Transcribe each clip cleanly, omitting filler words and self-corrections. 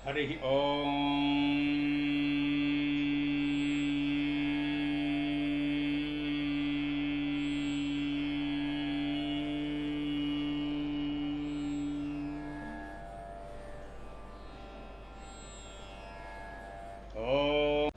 హరి ఓం. ఓం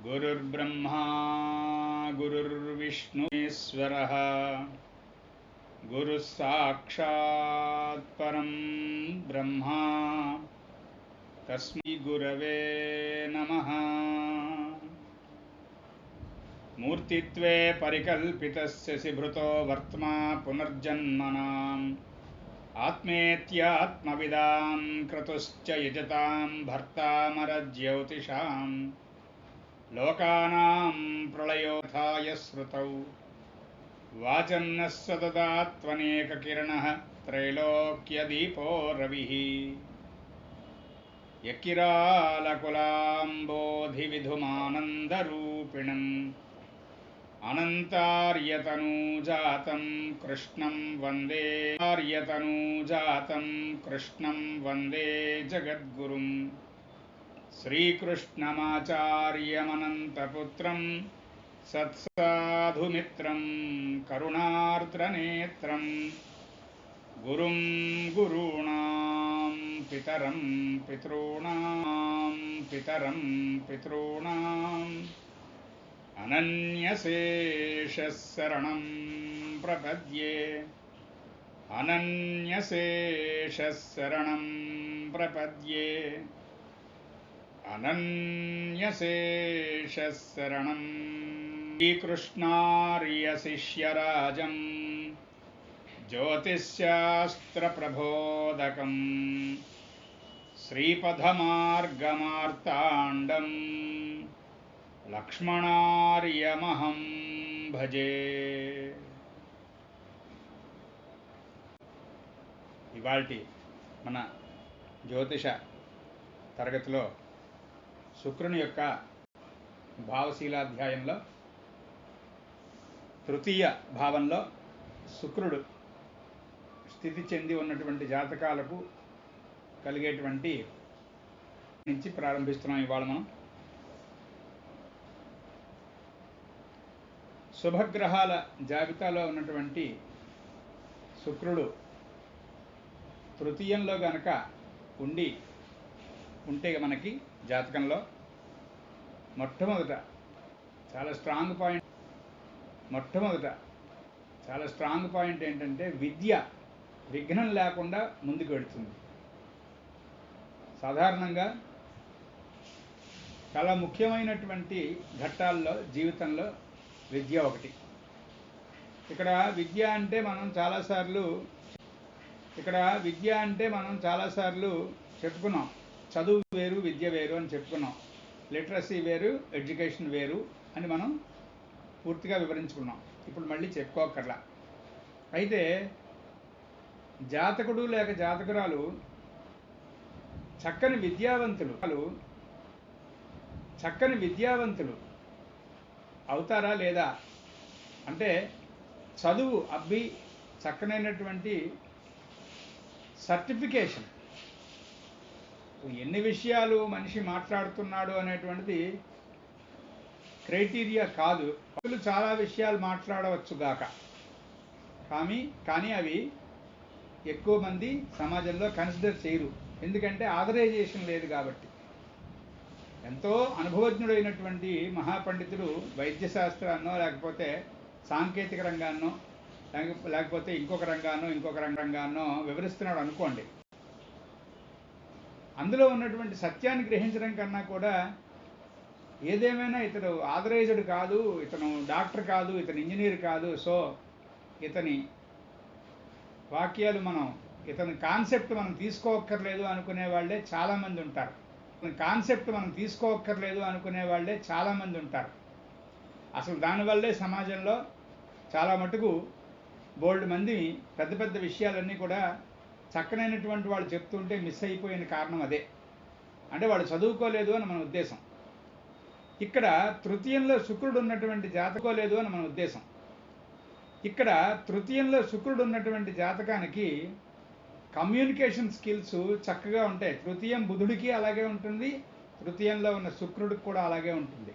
గురుర్బ్రహ్మా గురుర్విష్ణుశ్వరః గురుః సాక్షాత్ పరం బ్రహ్మ తస్మై గురవే నమః. మూర్తిత్వే పరికల్పితస్య శిభృతో వర్త్మా పునర్జన్మనాం ఆత్మేత్యాత్మవిదాం క్రతుశ్చ యజతాం భర్తామరజ్యోతిషాం లోకానాం ప్రళయోథాయ శ్రుతౌ వాచన్నః సదదాత్వనేకకిరణః త్రైలోక్యదీపో రవిః యకిరాలకులాంబోధివిధుమానందరూపిణం అనంతార్యతనూజాతం కృష్ణం వందే జగద్గురుం శ్రీకృష్ణమాచార్యమనంతపుత్రం సత్సాధుమిత్రం కరుణార్ద్రనేత్రం గురుం గురూణాం పితరం పితॄణాం అనన్యశేషశరణం ప్రపద్యే అనన్యశేషశరణం శ్రీకృష్ణార్యశిష్యరాజం జ్యోతిశ్శాస్త్రప్రబోధకం శ్రీపథమార్గమార్తాండం లక్ష్మణార్యమహం భజే. ఇవాల్టి మన జ్యోతిష తరగతిలో శుక్రుని యొక్క భావశీలాధ్యాయంలో తృతీయ భావంలో శుక్రుడు స్థితి చెంది ఉన్నటువంటి జాతకాలకు కలిగేటువంటి నుంచి ప్రారంభిస్తున్నాం. ఇవాళ మనం శుభగ్రహాల జాబితాలో ఉన్నటువంటి శుక్రుడు తృతీయంలో గనక ఉంటే మనకి జాతకంలో మొట్టమొదట చాలా స్ట్రాంగ్ పాయింట్ ఏంటంటే విద్య విఘ్నం లేకుండా ముందుకు వెళుతుంది. సాధారణంగా చాలా ముఖ్యమైనటువంటి ఘట్టాల్లో జీవితంలో విద్య ఒకటి. ఇక్కడ విద్య అంటే మనం చాలాసార్లు చెప్పుకున్నాం. చదువు వేరు, విద్య వేరు అని చెప్పుకున్నాం. లిటరసీ వేరు, ఎడ్యుకేషన్ వేరు అని మనం పూర్తిగా వివరించుకున్నాం. ఇప్పుడు మళ్ళీ చెప్పుకోకర్లా. అయితే జాతకుడు లేక జాతకురాలు చక్కని విద్యావంతులు అవుతారా లేదా అంటే చదువు అబ్బి చక్కనైనటువంటి సర్టిఫికేషన్, ఎన్ని విషయాలు మనిషి మాట్లాడుతున్నాడు అనేటువంటిది క్రైటీరియా కాదు. చాలా విషయాలు మాట్లాడవచ్చుగాక, కానీ అవి ఎక్కువ మంది సమాజంలో కన్సిడర్ చేయరు. ఎందుకంటే ఆథరైజేషన్ లేదు కాబట్టి. ఎంతో అనుభవజ్ఞుడైనటువంటి మహాపండితుడు వైద్యశాస్త్రాన్నో లేకపోతే సాంకేతిక రంగాన్నో లేకపోతే ఇంకొక రంగాన్నో వివరిస్తున్నాడు అనుకోండి. అందులో ఉన్నటువంటి సత్యాన్ని గ్రహించడం కన్నా కూడా ఏదేమైనా ఇతడు ఆథరైజ్డ్ కాదు, ఇతను డాక్టర్ కాదు, ఇతను ఇంజనీర్ కాదు, సో ఇతని వాక్యాలు ఇతని కాన్సెప్ట్ మనం తీసుకోక్కర్లేదు అనుకునే వాళ్ళే చాలామంది ఉంటారు. కాన్సెప్ట్ మనం తీసుకోక్కర్లేదు అనుకునే వాళ్ళే చాలామంది ఉంటారు. అసలు దానివల్లే సమాజంలో చాలా మటుకు బోల్డ్ మంది పెద్ద పెద్ద విషయాలన్నీ కూడా చక్కనైనటువంటి వాళ్ళు చెప్తుంటే మిస్ అయిపోయిన కారణం అదే. అంటే వాళ్ళు చదువుకోలేదు అని మన ఉద్దేశం. ఇక్కడ తృతీయంలో శుక్రుడు ఉన్నటువంటి జాతకోలేదు అని మన ఉద్దేశం. ఇక్కడ తృతీయంలో శుక్రుడు ఉన్నటువంటి జాతకానికి కమ్యూనికేషన్ స్కిల్స్ చక్కగా ఉంటాయి. తృతీయం బుధుడికి అలాగే ఉంటుంది, తృతీయంలో ఉన్న శుక్రుడికి కూడా అలాగే ఉంటుంది.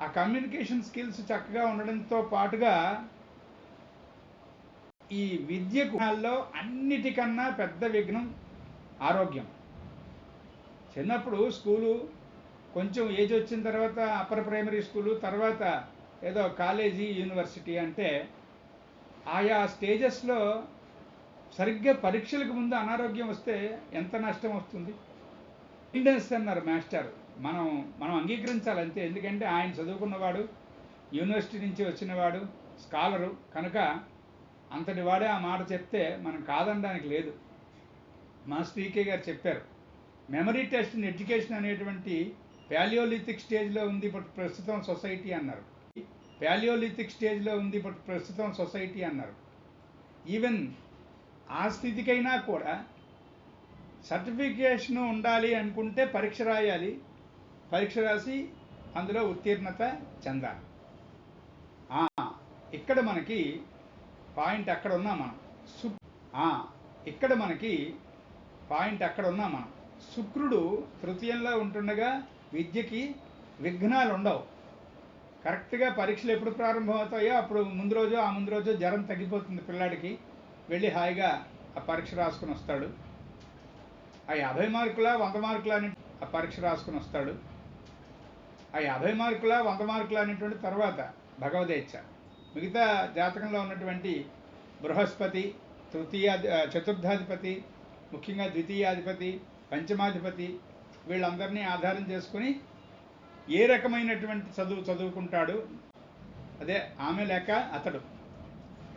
ఆ కమ్యూనికేషన్ స్కిల్స్ చక్కగా ఉండడంతో పాటుగా ఈ విద్యలో అన్నిటికన్నా పెద్ద విఘ్నం ఆరోగ్యం. చిన్నప్పుడు స్కూలు, కొంచెం ఏజ్ వచ్చిన తర్వాత అప్పర్ ప్రైమరీ స్కూలు, తర్వాత ఏదో కాలేజీ, యూనివర్సిటీ అంటే ఆయా స్టేజెస్లో సరిగ్గా పరీక్షలకు ముందు అనారోగ్యం వస్తే ఎంత నష్టం వస్తుంది. ఇండెన్స్ అన్నారు మాస్టర్, మనం అంగీకరించాలి అంతే. ఎందుకంటే ఆయన చదువుకున్నవాడు, యూనివర్సిటీ నుంచి వచ్చినవాడు, స్కాలరు కనుక అంతటి వాడే ఆ మాట చెప్తే మనం కాదనడానికి లేదు. మాస్టర్ ఈకే గారు చెప్పారు, మెమరీ టెస్ట్ ఇన్ ఎడ్యుకేషన్ అనేటువంటి ప్యాలియోలిథిక్ స్టేజ్లో ఉంది ఇప్పుడు ప్రస్తుతం సొసైటీ అన్నారు. ప్యాలియోలిథిక్ స్టేజ్లో ఉంది ఇప్పుడు ప్రస్తుతం సొసైటీ అన్నారు. ఈవెన్ ఆ స్థితికైనా కూడా సర్టిఫికేషన్ ఉండాలి అనుకుంటే పరీక్ష రాయాలి, పరీక్ష రాసి అందులో ఉత్తీర్ణత చెందాలి. ఇక్కడ మనకి పాయింట్ అక్కడ ఉన్నాం మనం. ఇక్కడ మనకి పాయింట్ అక్కడ ఉన్నాం మనం. శుక్రుడు తృతీయంలో ఉంటుండగా విద్యకి విఘ్నాలు ఉండవు. కరెక్ట్గా పరీక్షలు ఎప్పుడు ప్రారంభమవుతాయో అప్పుడు ముందు రోజు జ్వరం తగ్గిపోతుంది పిల్లాడికి. వెళ్ళి హాయిగా ఆ పరీక్ష రాసుకుని వస్తాడు. ఆ 50 మార్కుల 100 మార్కుల అని ఆ పరీక్ష రాసుకుని వస్తాడు. ఆ 50 మార్కుల 100 మార్కుల అనేటువంటి తర్వాత భగవదేచ్ఛ. మిగతా జాతకంలో ఉన్నటువంటి బృహస్పతి, చతుర్థాధిపతి, ముఖ్యంగా ద్వితీయాధిపతి, పంచమాధిపతి, వీళ్ళందరినీ ఆధారం చేసుకుని ఏ రకమైనటువంటి చదువుకుంటాడు, అదే ఆమె లేక అతడు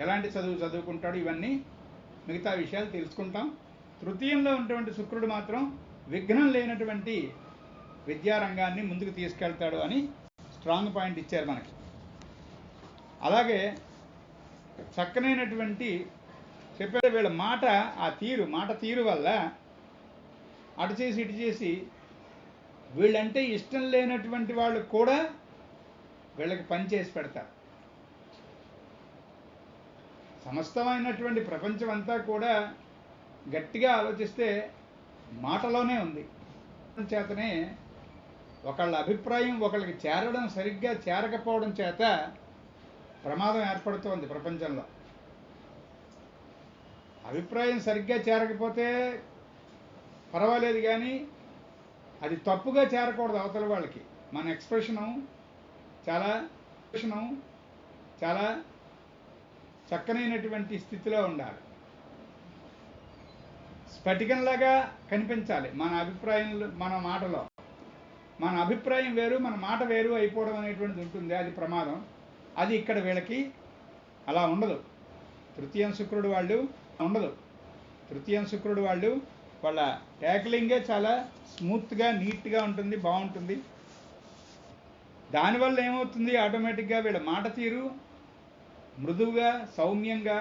ఎలాంటి చదువుకుంటాడు, ఇవన్నీ మిగతా విషయాలు తెలుసుకుంటాం. తృతీయంలో ఉన్నటువంటి శుక్రుడు మాత్రం విఘ్నం లేనటువంటి విద్యారంగాన్ని ముందుకు తీసుకెళ్తాడు అని స్ట్రాంగ్ పాయింట్ ఇచ్చారు మనకి. అలాగే చక్కనైనటువంటి చెప్పే వీళ్ళ మాట తీరు వల్ల అటు చేసి ఇటు చేసి వీళ్ళంటే ఇష్టం లేనటువంటి వాళ్ళు కూడా వీళ్ళకి పని చేసి పెడతారు. సమస్తమైనటువంటి ప్రపంచం అంతా కూడా గట్టిగా ఆలోచిస్తే మాటలోనే ఉంది. చేతనే ఒకళ్ళ అభిప్రాయం ఒకళ్ళకి చేరడం సరిగ్గా చేరకపోవడం చేత ప్రమాదం ఏర్పడుతోంది ప్రపంచంలో. అభిప్రాయం సరిగ్గా చేరకపోతే పర్వాలేదు, కానీ అది తప్పుగా చేరకూడదు అవతల వాళ్ళకి. మన ఎక్స్ప్రెషను చాలా చక్కనైనటువంటి స్థితిలో ఉండాలి. స్ఫటికంలాగా కనిపించాలి మన అభిప్రాయంలో, మన మాటలో. మన అభిప్రాయం వేరు, మన మాట వేరు అయిపోవడం అనేటువంటిది ఉంటుంది. అది ప్రమాదం. అది ఇక్కడ వీళ్ళకి అలా ఉండదు. తృతీయం శుక్రుడు వాళ్ళు వాళ్ళ ట్యాక్లింగే చాలా స్మూత్గా, నీట్గా ఉంటుంది, బాగుంటుంది. దానివల్ల ఏమవుతుంది, ఆటోమేటిక్గా వీళ్ళ మాట తీరు మృదువుగా, సౌమ్యంగా,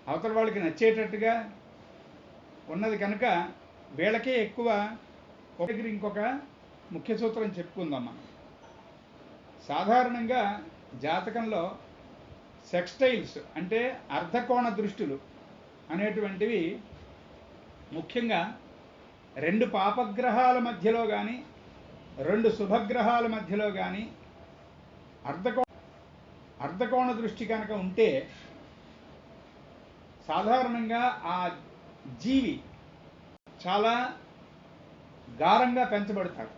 అవతల వాళ్ళకి నచ్చేటట్టుగా ఉన్నది కనుక వీళ్ళకే ఎక్కువ. ఇంకొక ముఖ్య సూత్రం చెప్పుకుందాం మనం. సాధారణంగా జాతకంలో సెక్స్టైల్స్ అంటే అర్ధకోణ దృష్టులు అనేటువంటివి ముఖ్యంగా 2 పాపగ్రహాల మధ్యలో కానీ 2 శుభగ్రహాల మధ్యలో కానీ అర్ధకోణ దృష్టి కనుక ఉంటే సాధారణంగా ఆ జీవి చాలా గారంగా పెంచబడతాడు.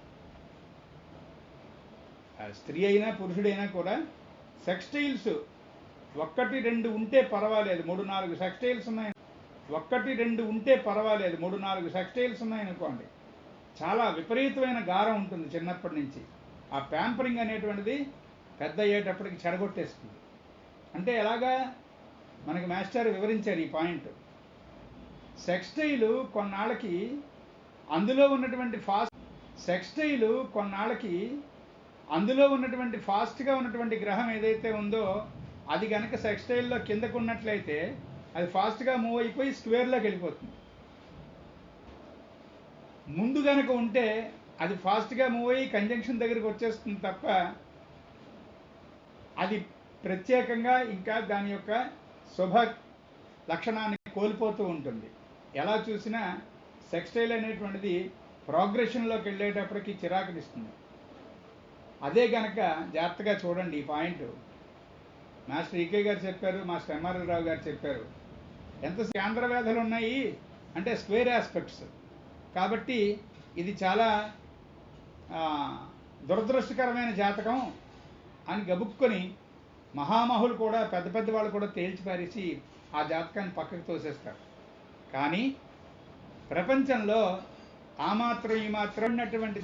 స్త్రీ అయినా పురుషుడైనా కూడా సెక్స్టైల్స్ 1-2 ఉంటే పర్వాలేదు, 3-4 సెక్స్టైల్స్ ఉన్నాయి, 1-2 ఉంటే పర్వాలేదు, 3-4 సెక్స్టైల్స్ ఉన్నాయనుకోండి, చాలా విపరీతమైన గారం ఉంటుంది చిన్నప్పటి నుంచి. ఆ ప్యాంపరింగ్ అనేటువంటిది పెద్ద అయ్యేటప్పటికి చెడగొట్టేస్తుంది. అంటే ఎలాగా మనకి మాస్టర్ వివరించారు ఈ పాయింట్. సెక్స్టైల్ కొన్నాళ్ళకి అందులో ఉన్నటువంటి ఫాస్ట్గా ఉన్నటువంటి గ్రహం ఏదైతే ఉందో అది కనుక సెక్స్టైల్లో కిందకు ఉన్నట్లయితే అది ఫాస్ట్గా మూవ్ అయిపోయి స్క్వేర్లోకి వెళ్ళిపోతుంది. ముందు కనుక ఉంటే అది ఫాస్ట్గా మూవ్ అయ్యి కంజంక్షన్ దగ్గరికి వచ్చేస్తుంది తప్ప అది ప్రత్యేకంగా ఇంకా దాని యొక్క శుభ లక్షణాన్ని కోల్పోతూ ఉంటుంది. ఎలా చూసినా సెక్స్టైల్ అనేటువంటిది ప్రోగ్రెషన్లోకి వెళ్ళేటప్పటికి చిరాకునిస్తుంది. అదే కనుక జాగ్రత్తగా చూడండి ఈ పాయింట్. మాస్టర్ ఈకే గారు చెప్పారు, మాస్టర్ ఎంఆర్ఎల్ రావు గారు చెప్పారు. ఎంత కేంద్ర వ్యాధులు ఉన్నాయి అంటే స్క్వేర్ ఆస్పెక్ట్స్. కాబట్టి ఇది చాలా దురదృష్టకరమైన జాతకం అని గబుక్కొని మహామహులు కూడా పెద్ద పెద్ద వాళ్ళు కూడా తేల్చిపారేసి ఆ జాతకాన్ని పక్కకు తోసేస్తారు. కానీ ప్రపంచంలో ఆ మాత్రం ఈ మాత్రం ఉన్నటువంటి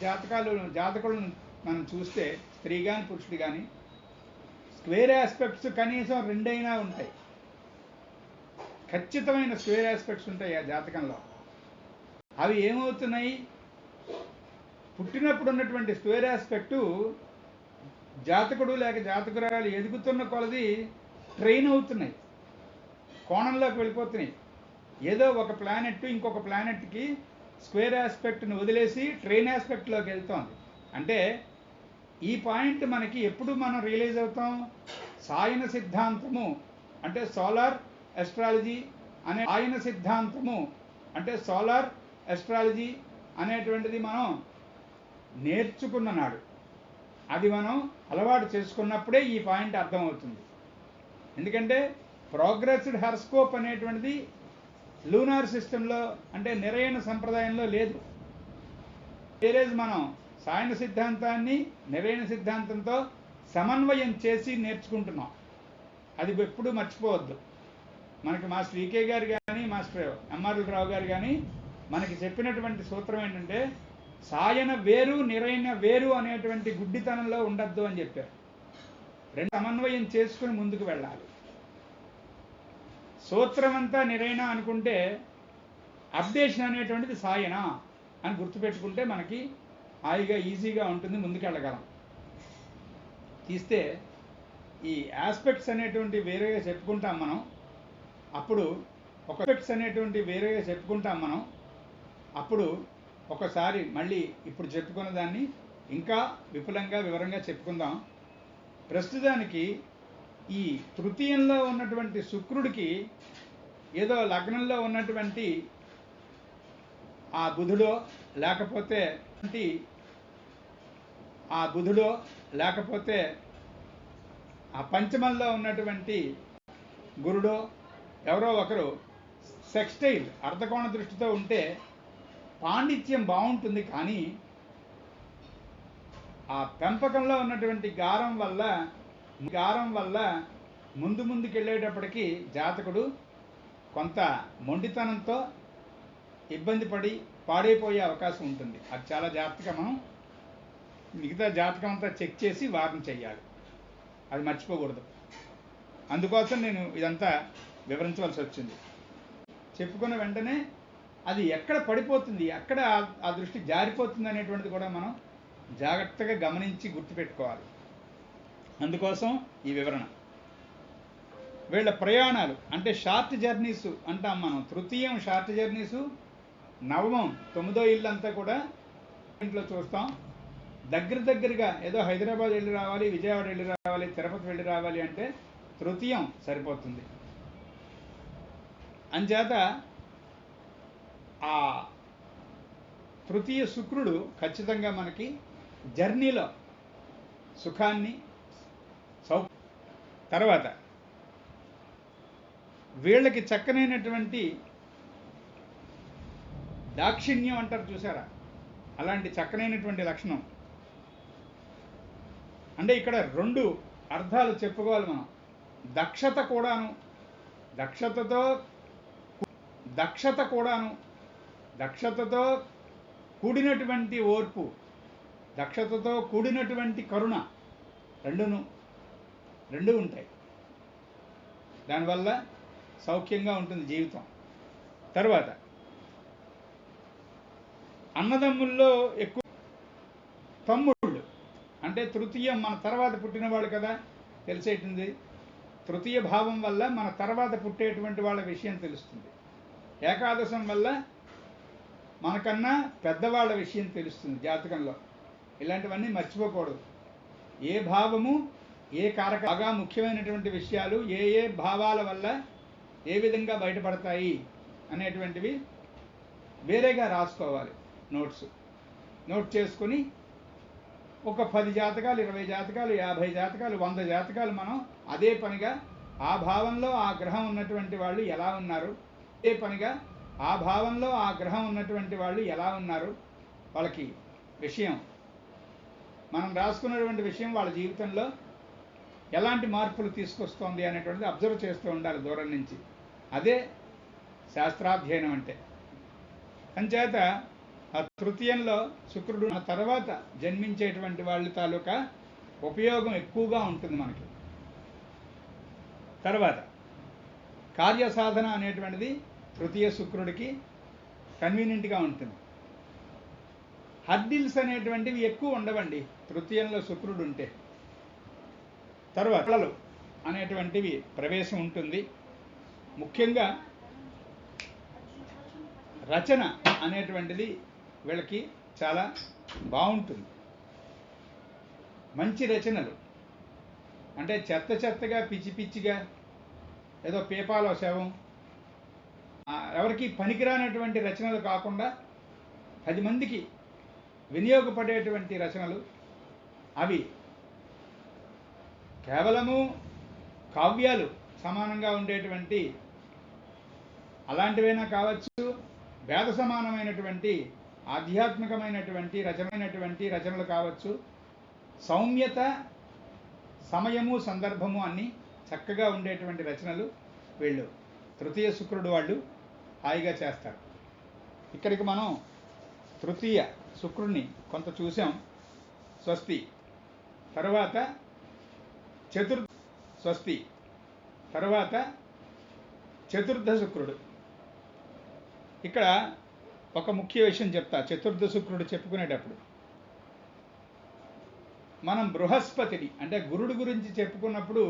జాతకులను మనం చూస్తే స్త్రీ కానీ పురుషుడు కానీ స్క్వేర్ ఆస్పెక్ట్స్ కనీసం 2 అయినా ఉంటాయి. ఖచ్చితమైన స్క్వేర్ ఆస్పెక్ట్స్ ఉంటాయి ఆ జాతకంలో. అవి ఏమవుతున్నాయి? పుట్టినప్పుడు ఉన్నటువంటి స్క్వేర్ ఆస్పెక్టు జాతకుడు లేక జాతకురాలు ఎదుగుతున్న కొలది ట్రైన్ అవుతున్నాయి, కోణంలోకి వెళ్ళిపోతున్నాయి. ఏదో ఒక ప్లానెట్ ఇంకొక ప్లానెట్కి స్క్వేర్ ఆస్పెక్ట్ని వదిలేసి ట్రైన్ ఆస్పెక్ట్లోకి వెళ్తోంది. అంటే ఈ పాయింట్ మనకి ఎప్పుడు మనం రియలైజ్ అవుతాం? సాయన సిద్ధాంతము అంటే సోలార్ ఎస్ట్రాలజీ అనేటువంటిది మనం నేర్చుకున్న నాడు, అది మనం అలవాటు చేసుకున్నప్పుడే ఈ పాయింట్ అర్థమవుతుంది. ఎందుకంటే ప్రోగ్రెస్డ్ హారోస్కోప్ అనేటువంటిది లూనార్ సిస్టంలో అంటే నిరయన సంప్రదాయంలో లేదు. వేరేజ్ మనం సాయన సిద్ధాంతాన్ని నిరయన సిద్ధాంతంతో సమన్వయం చేసి నేర్చుకుంటున్నాం. అది ఎప్పుడూ మర్చిపోవద్దు. మనకి మాస్టర్ ఈకే గారు కానీ మాస్టర్ ఎంఆర్ఎల్ రావు గారు కానీ మనకి చెప్పినటువంటి సూత్రం ఏంటంటే సాయన వేరు నిరయన వేరు అనేటువంటి గుడ్డితనంలో ఉండద్దు అని చెప్పారు. 2 సమన్వయం చేసుకుని ముందుకు వెళ్ళాలి. సూత్రం అంతా నిరయన అనుకుంటే అప్డేషన్ అనేటువంటిది సాయన అని గుర్తుపెట్టుకుంటే మనకి హాయిగా ఈజీగా ఉంటుంది, ముందుకెళ్ళగలం. తీస్తే ఈ ఆస్పెక్ట్స్ అనేటువంటి వేరేగా చెప్పుకుంటాం మనం. అప్పుడు ఒకసారి మళ్ళీ ఇప్పుడు చెప్పుకున్న దాన్ని ఇంకా విపులంగా వివరంగా చెప్పుకుందాం. ప్రస్తుతానికి ఈ తృతీయంలో ఉన్నటువంటి శుక్రుడికి ఏదో లగ్నంలో ఉన్నటువంటి ఆ బుధుడో లేకపోతే ఆ పంచమంలో ఉన్నటువంటి గురుడో ఎవరో ఒకరు సెక్స్టైల్ అర్ధకోణ దృష్టితో ఉంటే పాండిత్యం బాగుంటుంది. కానీ ఆ పెంపకంలో ఉన్నటువంటి గారం వల్ల ముందుకెళ్ళేటప్పటికీ జాతకుడు కొంత మొండితనంతో ఇబ్బంది పడి పాడైపోయే అవకాశం ఉంటుంది. అది చాలా జాగ్రత్తగా మనం మిగతా జాతకం అంతా చెక్ చేసి వార్న్ చేయాలి. అది మర్చిపోకూడదు. అందుకోసం నేను ఇదంతా వివరించవలసి వచ్చింది. చెప్పుకున్న వెంటనే అది ఎక్కడ పడిపోతుంది, ఎక్కడ ఆ దృష్టి జారిపోతుంది అనేటువంటిది కూడా మనం జాగ్రత్తగా గమనించి గుర్తుపెట్టుకోవాలి. అందుకోసం ఈ వివరణ. వీళ్ళ ప్రయాణాలు అంటే షార్ట్ జర్నీసు అంటాం మనం. తృతీయం షార్ట్ జర్నీసు, నవమం 9వ ఇల్లు అంతా కూడా ఇంట్లో చూస్తాం. దగ్గరగా ఏదో హైదరాబాద్ వెళ్ళి రావాలి, విజయవాడ వెళ్ళి రావాలి, తిరుపతి వెళ్ళి రావాలి అంటే తృతీయం సరిపోతుంది. అంచేత ఆ తృతీయ శుక్రుడు ఖచ్చితంగా మనకి జర్నీలో సుఖాన్ని తర్వాత వీళ్ళకి చక్కనైనటువంటి దాక్షిణ్యం అంటారు చూసారా, అలాంటి చక్కనైనటువంటి లక్షణం. అంటే ఇక్కడ 2 అర్థాలు చెప్పుకోవాలి మనం. దక్షతతో కూడినటువంటి ఓర్పు, దక్షతతో కూడినటువంటి కరుణ, రెండు ఉంటాయి. దానివల్ల సౌఖ్యంగా ఉంటుంది జీవితం. తర్వాత అన్నదమ్ముల్లో ఎక్కువ తమ్ముళ్ళు అంటే తృతీయం, మన తర్వాత పుట్టినవాళ్ళు కదా, తెలిసేటుంది. తృతీయ భావం వల్ల మన తర్వాత పుట్టేటువంటి వాళ్ళ విషయం తెలుస్తుంది. ఏకాదశం వల్ల మనకన్నా పెద్దవాళ్ళ విషయం తెలుస్తుంది జాతకంలో. ఇలాంటివన్నీ మర్చిపోకూడదు. ఏ భావము ఏ కారక బాగా ముఖ్యమైనటువంటి విషయాలు ఏ ఏ భావాల వల్ల ఏ విధంగా బయటపడతాయి అనేటువంటివి వేరేగా రాసుకోవాలి. నోట్ చేసుకొని ఒక 10 జాతకాలు, 20 జాతకాలు, 50 జాతకాలు, 100 జాతకాలు మనం అదే పనిగా ఆ భావంలో ఆ గ్రహం ఉన్నటువంటి వాళ్ళు ఎలా ఉన్నారు, అదే పనిగా ఆ భావంలో ఆ గ్రహం ఉన్నటువంటి వాళ్ళు ఎలా ఉన్నారు, వాళ్ళకి విషయం మనం రాసుకున్నటువంటి విషయం వాళ్ళ జీవితంలో ఎలాంటి మార్పులు తీసుకొస్తోంది అనేటువంటిది అబ్జర్వ్ చేస్తూ ఉండాలి దూరం నుంచి. అదే శాస్త్రాధ్యయనం అంటే. అంచేత ఆ తృతీయంలో శుక్రుడు తర్వాత జన్మించేటువంటి వాళ్ళ తాలూకా ఉపయోగం ఎక్కువగా ఉంటుంది మనకి. తర్వాత కార్యసాధన అనేటువంటిది తృతీయ శుక్రుడికి కన్వీనియంట్గా ఉంటుంది. హర్డిల్స్ అనేటువంటివి ఎక్కువ ఉండవండి తృతీయంలో శుక్రుడు ఉంటే. తర్వాత కళలు అనేటువంటివి ప్రవేశం ఉంటుంది. ముఖ్యంగా రచన అనేటువంటిది వీళ్ళకి చాలా బాగుంటుంది. మంచి రచనలు అంటే చెత్తగా పిచ్చి పిచ్చిగా ఏదో పేపాలో శవం ఎవరికి పనికిరానటువంటి రచనలు కాకుండా 10 మందికి వినియోగపడేటువంటి రచనలు, అవి కేవలము కావ్యాలు సమానంగా ఉండేటువంటి అలాంటివైనా కావచ్చు, వేద సమానమైనటువంటి ఆధ్యాత్మికమైనటువంటి రచనలు కావచ్చు. సౌమ్యత, సమయము, సందర్భము అన్నీ చక్కగా ఉండేటువంటి రచనలు వీళ్ళు తృతీయ శుక్రుడు వాళ్ళు హాయిగా చేస్తారు. ఇక్కడికి మనం తృతీయ శుక్రుడిని కొంత చూసాం. స్వస్తి. తర్వాత స్వస్తి తర్వాత చతుర్థ శుక్రుడు. ఇక్కడ ఒక ముఖ్య విషయం చెప్తా. చతుర్థ శుక్రుడు చెప్పుకునేటప్పుడు మనం బృహస్పతిని అంటే గురుడు గురించి చెప్పుకున్నప్పుడు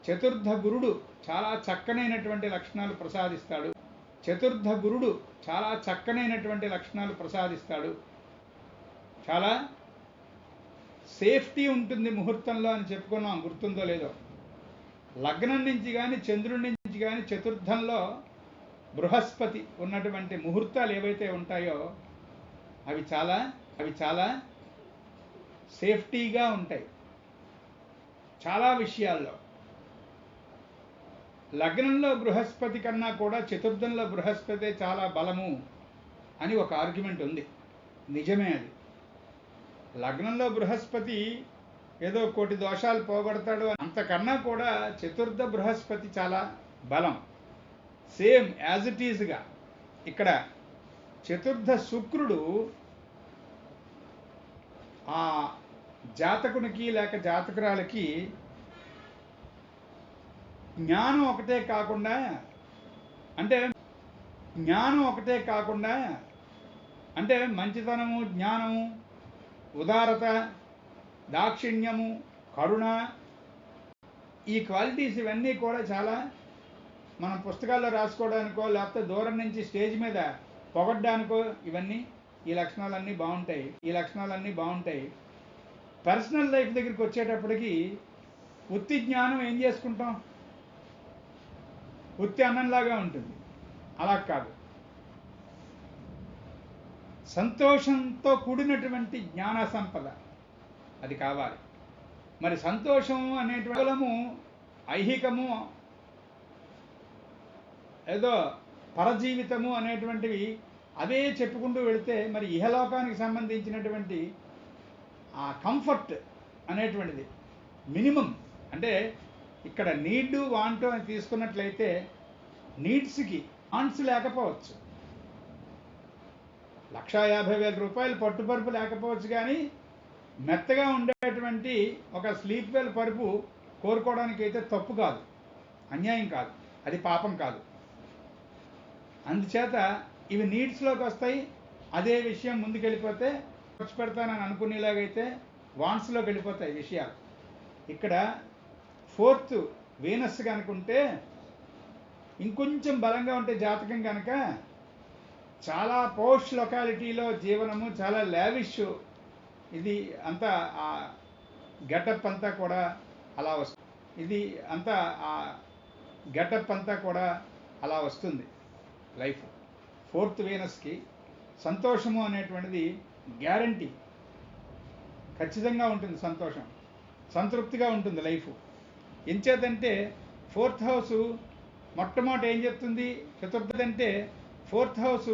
చతుర్థ గురుడు చాలా చక్కనైనటువంటి లక్షణాలు ప్రసాదిస్తాడు. చతుర్థ గురుడు చాలా చక్కనైనటువంటి లక్షణాలు ప్రసాదిస్తాడు. చాలా సేఫ్టీ ఉంటుంది ముహూర్తంలో అని చెప్పుకున్నాం, గుర్తుందో లేదో. లగ్నం నుంచి కానీ చంద్రుడి నుంచి కానీ చతుర్థంలో బృహస్పతి ఉన్నటువంటి ముహూర్తాలు ఏవైతే ఉంటాయో అవి చాలా సేఫ్టీగా ఉంటాయి. చాలా విషయాల్లో లగ్నంలో బృహస్పతి కన్నా కూడా చతుర్థంలో బృహస్పతి చాలా బలము అని ఒక ఆర్గ్యుమెంట్ ఉంది. నిజమే అది. లగ్నంలో బృహస్పతి ఏదో కోటి దోషాలు పోగొడతాడు, అంతకన్నా కూడా చతుర్థ బృహస్పతి చాలా బలం. సేమ్ యాజ్ ఇట్ ఈజ్గా ఇక్కడ చతుర్థ శుక్రుడు ఆ జాతకునికి లేక జాతకురాలకి జ్ఞానం ఒకటే కాకుండా అంటే మంచితనము, జ్ఞానము, ఉదారత, దాక్షిణ్యము, కరుణ, ఈ క్వాలిటీస్ ఇవన్నీ కూడా చాలా మనం పుస్తకాల్లో రాసుకోవడానికో లేకపోతే దూరం నుంచి స్టేజ్ మీద పొగడ్డానికో ఇవన్నీ ఈ లక్షణాలన్నీ బాగుంటాయి. పర్సనల్ లైఫ్ దగ్గరికి వచ్చేటప్పటికి ఉత్తి జ్ఞానం ఏం చేసుకుంటాం, ఉత్తి అన్నంలాగా ఉంటుంది. అలా కాదు, సంతోషంతో కూడినటువంటి జ్ఞాన సంపద అది కావాలి. మరి సంతోషము అనేటువంటి ఐహికము ఏదో పరజీవితము అనేటువంటివి అవే చెప్పుకుంటూ వెళితే మరి ఇహలోకానికి సంబంధించినటువంటి ఆ కంఫర్ట్ అనేటువంటిది మినిమం. అంటే ఇక్కడ నీడ్ వాంట్ అని తీసుకున్నట్లయితే నీడ్స్కి వాంట్స్ లేకపోవచ్చు. 1,50,000 రూపాయలు పట్టుపరుపు లేకపోవచ్చు, కానీ మెత్తగా ఉండేటువంటి ఒక స్లీప్ వెల్ పరుపు కోరుకోవడానికి అయితే తప్పు కాదు, అన్యాయం కాదు. అది పాపం కాదు. అందుచేత ఇవి నీడ్స్లోకి వస్తాయి. అదే విషయం ముందుకెళ్ళిపోతే ఖర్చు పెడతానని అనుకునేలాగైతే వాంట్స్లోకి వెళ్ళిపోతాయి విషయాలు. ఇక్కడ 4th వీనస్ కనుకుంటే ఇంకొంచెం బలంగా ఉంటే జాతకం కనుక చాలా పోష్ లొకాలిటీలో జీవనము, చాలా లావిష్, ఇది అంతా ఆ గెటప్ అంతా కూడా అలా వస్తుంది. ఇది అంతా ఆ గెటప్ అంతా కూడా అలా వస్తుంది లైఫ్. 4th వీనస్కి సంతోషము అనేటువంటిది గ్యారంటీ, ఖచ్చితంగా ఉంటుంది. సంతోషం, సంతృప్తిగా ఉంటుంది లైఫ్. ఎంచేతంటే 4th హౌస్ మొట్టమొదటి ఏం చెప్తుంది? చతుర్థ అంటే 4th హౌస్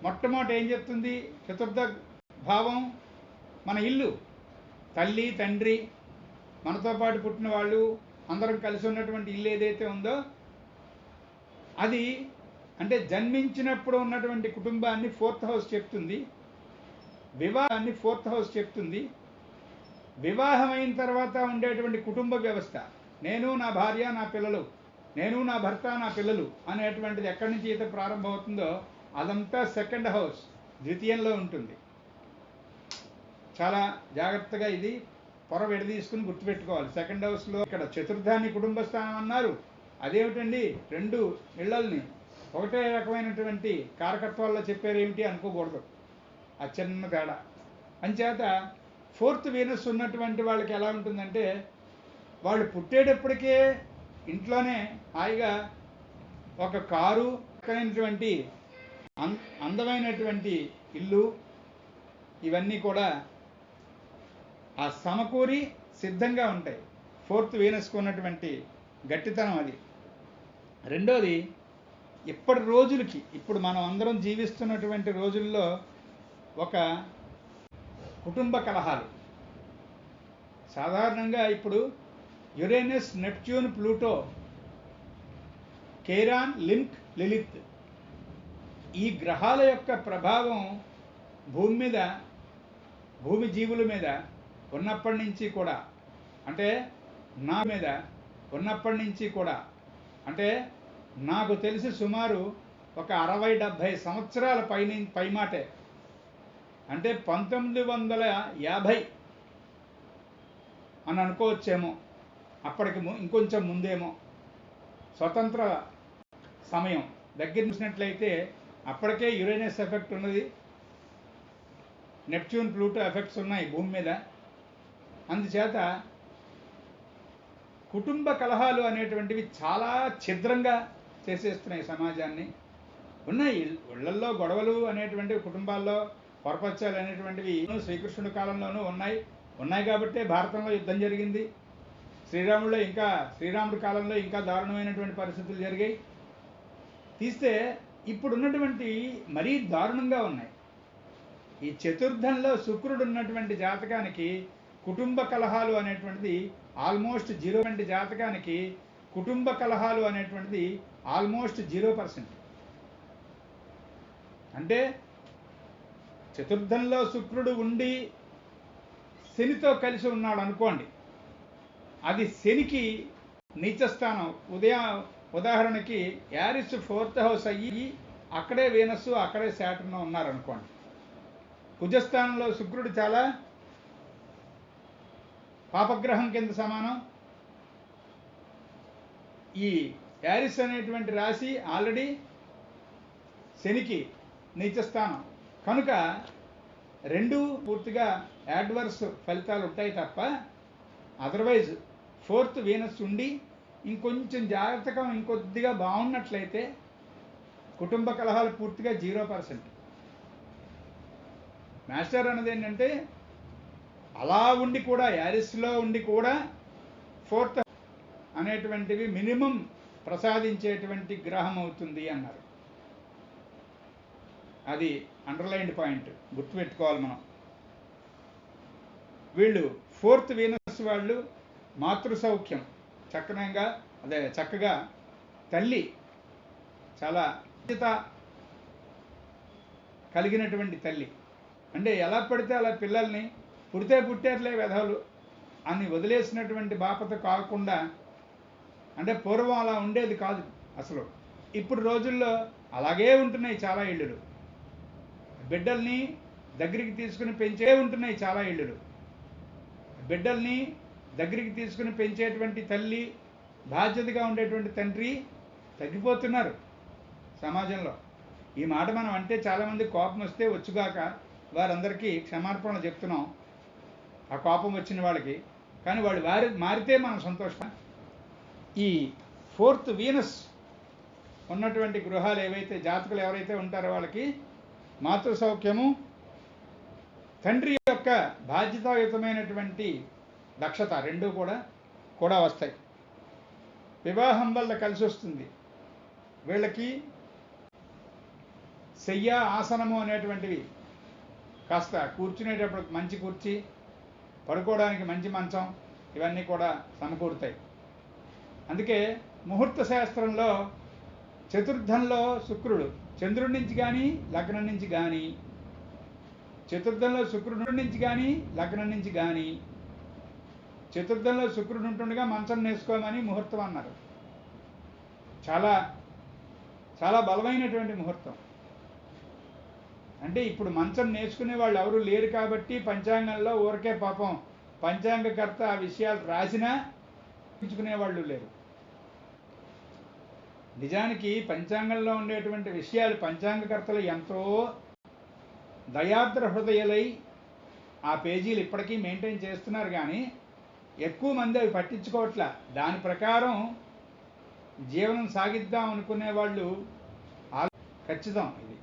మొట్టమొదటి ఏం చెప్తుంది? చతుర్థ భావం మన ఇల్లు, తల్లి తండ్రి, మనతో పాటు పుట్టిన వాళ్ళు అందరం కలిసి ఉన్నటువంటి ఇల్లు ఏదైతే ఉందో అది, అంటే జన్మించినప్పుడు ఉన్నటువంటి కుటుంబాన్ని 4th హౌస్ చెప్తుంది. వివాహాన్ని 4th హౌస్ చెప్తుంది. వివాహమైన తర్వాత ఉండేటువంటి కుటుంబ వ్యవస్థ, నేను నా భార్య నా పిల్లలు, నేను నా భర్త నా పిల్లలు అనేటువంటిది ఎక్కడి నుంచి అయితే ప్రారంభమవుతుందో అదంతా 2nd హౌస్, ద్వితీయంలో ఉంటుంది. చాలా జాగ్రత్తగా ఇది పొర విడదీసుకుని గుర్తుపెట్టుకోవాలి. 2nd హౌస్లో ఇక్కడ చతుర్థాన్ని కుటుంబ స్థానం అన్నారు. అదేమిటండి, 2 ఇళ్లల్ని ఒకటే రకమైనటువంటి కారకత్వాల్లో చెప్పారు ఏమిటి అనుకోకూడదు, ఆ చిన్న తేడా. అంచేత 4th వీనస్ ఉన్నటువంటి వాళ్ళకి ఎలా ఉంటుందంటే, వాళ్ళు పుట్టేటప్పటికే ఇంట్లోనే హాయిగా ఒక కారు, చక్కనైనటువంటి అందమైనటువంటి ఇల్లు, ఇవన్నీ కూడా ఆ సమకూరి సిద్ధంగా ఉంటాయి. 4th వీనస్కు ఉన్నటువంటి గట్టితనం అది. రెండోది, ఇప్పటి రోజులకి, ఇప్పుడు మనం అందరం జీవిస్తున్నటువంటి రోజుల్లో ఒక కుటుంబ కలహాలు సాధారణంగా ఇప్పుడు Uranus, Neptune, Pluto, Charon, link, Lilith, ఈ గ్రహాల యొక్క ప్రభావం భూమి మీద, భూమి జీవుల మీద ఉన్నప్పటి నుంచి కూడా, అంటే నా మీద ఉన్నప్పటి నుంచి కూడా, అంటే నాకు తెలిసి సుమారు ఒక 60-70 సంవత్సరాల పైమాటే, అంటే 1950 అని అనుకోవచ్చేమో, అప్పటికి ఇంకొంచెం ముందేమో, స్వతంత్ర సమయం దగ్గర చూసినట్లయితే అప్పటికే యురేనస్ ఎఫెక్ట్ ఉన్నది, నెప్ట్యూన్, ప్లూటో ఎఫెక్ట్స్ ఉన్నాయి భూమి మీద. అందుచేత కుటుంబ కలహాలు అనేటువంటివి చాలా ఛిద్రంగా చేసేస్తున్నాయి సమాజాన్ని. ఉన్నాయి ఇళ్లల్లో గొడవలు అనేటువంటివి, కుటుంబాల్లో పొరపచ్చాలు అనేటువంటివి శ్రీకృష్ణుడి కాలంలోనూ ఉన్నాయి కాబట్టే భారతంలో యుద్ధం జరిగింది. శ్రీరాముడి కాలంలో ఇంకా దారుణమైనటువంటి పరిస్థితులు జరిగాయి. తీస్తే ఇప్పుడున్నటువంటి మరీ దారుణంగా ఉన్నాయి. ఈ చతుర్థంలో శుక్రుడు ఉన్నటువంటి జాతకానికి కుటుంబ కలహాలు అనేటువంటిది ఆల్మోస్ట్ 0. జాతకానికి కుటుంబ కలహాలు అనేటువంటిది ఆల్మోస్ట్ 0%. అంటే చతుర్థంలో శుక్రుడు ఉండి శనితో కలిసి ఉన్నాడు అనుకోండి, అది శనికి నీచస్థానం. ఉదాహరణకి యారిస్ 4th హౌస్ అయ్యి అక్కడే వీనస్, అక్కడే శాటర్న్ ఉన్నారనుకోండి. కుజస్థానంలో శుక్రుడు చాలా పాపగ్రహం కింద సమానం. ఈ యారిస్ అనేటువంటి రాశి ఆల్రెడీ శనికి నీచస్థానం కనుక రెండు పూర్తిగా యాడ్వర్స్ ఫలితాలు ఉంటాయి తప్ప, అదర్వైజ్ 4th వీనస్ ఉండి ఇంకొంచెం జాగ్రత్తగా ఇంకొద్దిగా బాగున్నట్లయితే కుటుంబ కలహాలు పూర్తిగా 0%. మాస్టర్ అన్నది ఏంటంటే, అలా ఉండి కూడా యారిస్లో ఉండి కూడా 4th అనేటువంటివి మినిమం ప్రసాదించేటువంటి గ్రహం అవుతుంది అన్నారు. అది అండర్లైన్డ్ పాయింట్, గుర్తుపెట్టుకోవాలి మనం. వీళ్ళు 4th వీనస్ వాళ్ళు మాతృ సౌఖ్యం చక్కగా తల్లి చాలా బాధ్యత కలిగినటువంటి తల్లి. అంటే ఎలా పడితే అలా పిల్లల్ని పుట్టారులే వెధవలు అని వదిలేసినటువంటి బాపత కాకుండా, అంటే పూర్వం అలా ఉండేది కాదు. అసలు ఇప్పుడు రోజుల్లో అలాగే ఉంటున్నాయి చాలా ఇళ్ళు. బిడ్డల్ని దగ్గరికి తీసుకుని పెంచే ఉంటున్నాయి చాలా ఇళ్ళు. బిడ్డల్ని దగ్గరికి తీసుకుని పెంచేటువంటి తల్లి, బాధ్యతగా ఉండేటువంటి తండ్రి తగ్గిపోతున్నారు సమాజంలో. ఈ మాట మనం అంటే చాలామంది కోపం వస్తే వచ్చుగాక వారందరికీ క్షమార్పణ చెప్తున్నాం, ఆ కోపం వచ్చిన వాళ్ళకి. కానీ వాళ్ళు మారితే మనం సంతోషం. ఈ 4th వీనస్ ఉన్నటువంటి గృహాలు ఏవైతే, జాతకులు ఎవరైతే ఉంటారో వాళ్ళకి మాతృ సౌఖ్యము, తండ్రి యొక్క బాధ్యతాయుతమైనటువంటి దక్షత రెండూ కూడా వస్తాయి. వివాహం వల్ల కలిసి వస్తుంది. వీళ్ళకి శయ్య, ఆసనము అనేటువంటివి, కాస్త కూర్చునేటప్పుడు మంచి కుర్చీ, పడుకోవడానికి మంచి మంచం, ఇవన్నీ కూడా సమకూరుతాయి. అందుకే ముహూర్త శాస్త్రంలో చతుర్థంలో శుక్రుడు చంద్రుడి నుంచి కానీ లగ్నం నుంచి కానీ, చతుర్థంలో శుక్రుడి నుంచి కానీ లగ్నం నుంచి కానీ, చతుర్థంలో శుక్రుడు ఉంటుండగా మంచం నేసుకోమని ముహూర్తం అన్నారు. చాలా చాలా బలమైనటువంటి ముహూర్తం. అంటే ఇప్పుడు మంచం నేర్చుకునే వాళ్ళు ఎవరు లేరు కాబట్టి పంచాంగంలో ఊరికే పాపం పంచాంగకర్త ఆ విషయాలు రాసినా ఎంచుకునే వాళ్ళు లేరు. నిజానికి పంచాంగంలో ఉండేటువంటి విషయాలు పంచాంగకర్తలు ఎంతో దయాద్ర హృదయులై ఆ పేజీలు ఇప్పటికీ మెయింటైన్ చేస్తున్నారు. కానీ ఎక్కువ మంది అవి పట్టించుకోవట్లే. దాని ప్రకారం జీవనం సాగిద్దాం అనుకునే వాళ్ళు ఖచ్చితం. ఇది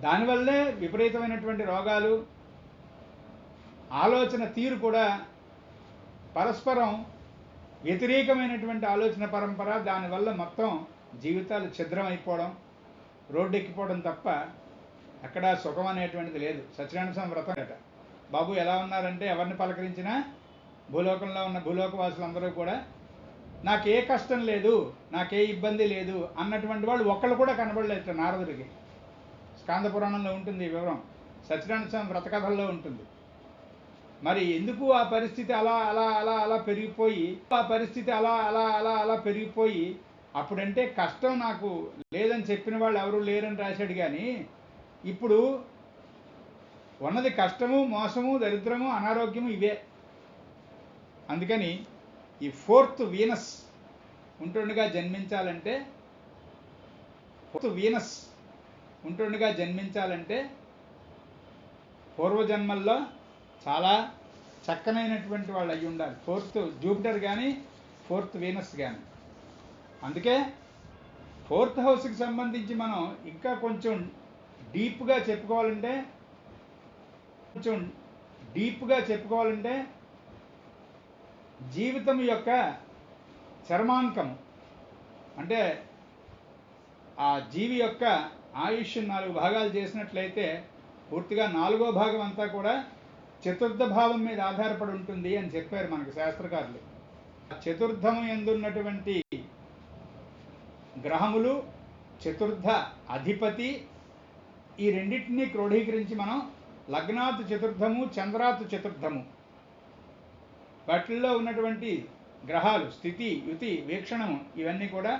దానివల్లే విపరీతమైనటువంటి రోగాలు, ఆలోచన తీరు కూడా పరస్పరం వ్యతిరేకమైనటువంటి ఆలోచన పరంపర, దానివల్ల మొత్తం జీవితాలు ఛిద్రమైపోవడం, రోడ్డెక్కిపోవడం తప్ప అక్కడ సుఖం అనేటువంటిది లేదు. సత్యనారాయణ స్వామి వ్రతం అట. బాబు ఎలా ఉన్నారంటే ఎవరిని పలకరించినా భూలోకంలో ఉన్న భూలోకవాసులందరూ కూడా నాకే కష్టం లేదు, నాకే ఇబ్బంది లేదు అన్నటువంటి వాళ్ళు ఒక్కళ్ళు కూడా కనబడలేదు నారదుడికి. స్కాంద పురాణంలో ఉంటుంది ఈ వివరం, సత్యనారాయణ స్వామి వ్రత కథల్లో ఉంటుంది. మరి ఎందుకు ఆ పరిస్థితి అలా అలా అలా అలా పెరిగిపోయి, ఆ పరిస్థితి అలా అలా అలా అలా పెరిగిపోయి, అప్పుడంటే కష్టం నాకు లేదని చెప్పిన వాళ్ళు ఎవరు లేరని రాశాడు. కానీ ఇప్పుడు ఉన్నది కష్టము, మోసము, దరిద్రము, అనారోగ్యము ఇవే. అందుకని ఈ 4th వీనస్ ఉంటుండగా జన్మించాలంటే, 4th వీనస్ ఉంటుండగా జన్మించాలంటే పూర్వజన్మల్లో చాలా చక్కనైనటువంటి వాళ్ళు అయ్యి ఉండాలి. 4th జూపిటర్ కానీ 4th వీనస్ కానీ. అందుకే 4th హౌస్కి సంబంధించి మనం ఇంకా కొంచెం డీప్గా చెప్పుకోవాలంటే జీవితం యొక్క చర్మాంకం, అంటే ఆ జీవి యొక్క ఆయుష్ 4 భాగాలు చేసినట్లయితే పూర్తిగా 4వ భాగం అంతా కూడా చతుర్థ భావం మీద ఆధారపడి ఉంటుంది అని చెప్పారు మనకు శాస్త్రకారులు. చతుర్థము యందున్నటువంటి గ్రహములు, చతుర్థ అధిపతి, ఈ రెండింటినీ క్రోడీకరించి మనం లగ్నాత్ చతుర్థము, చంద్రాత్ చతుర్థము, వాటిల్లో ఉన్నటువంటి గ్రహాలు స్థితి, యుతి, వీక్షణము ఇవన్నీ కూడా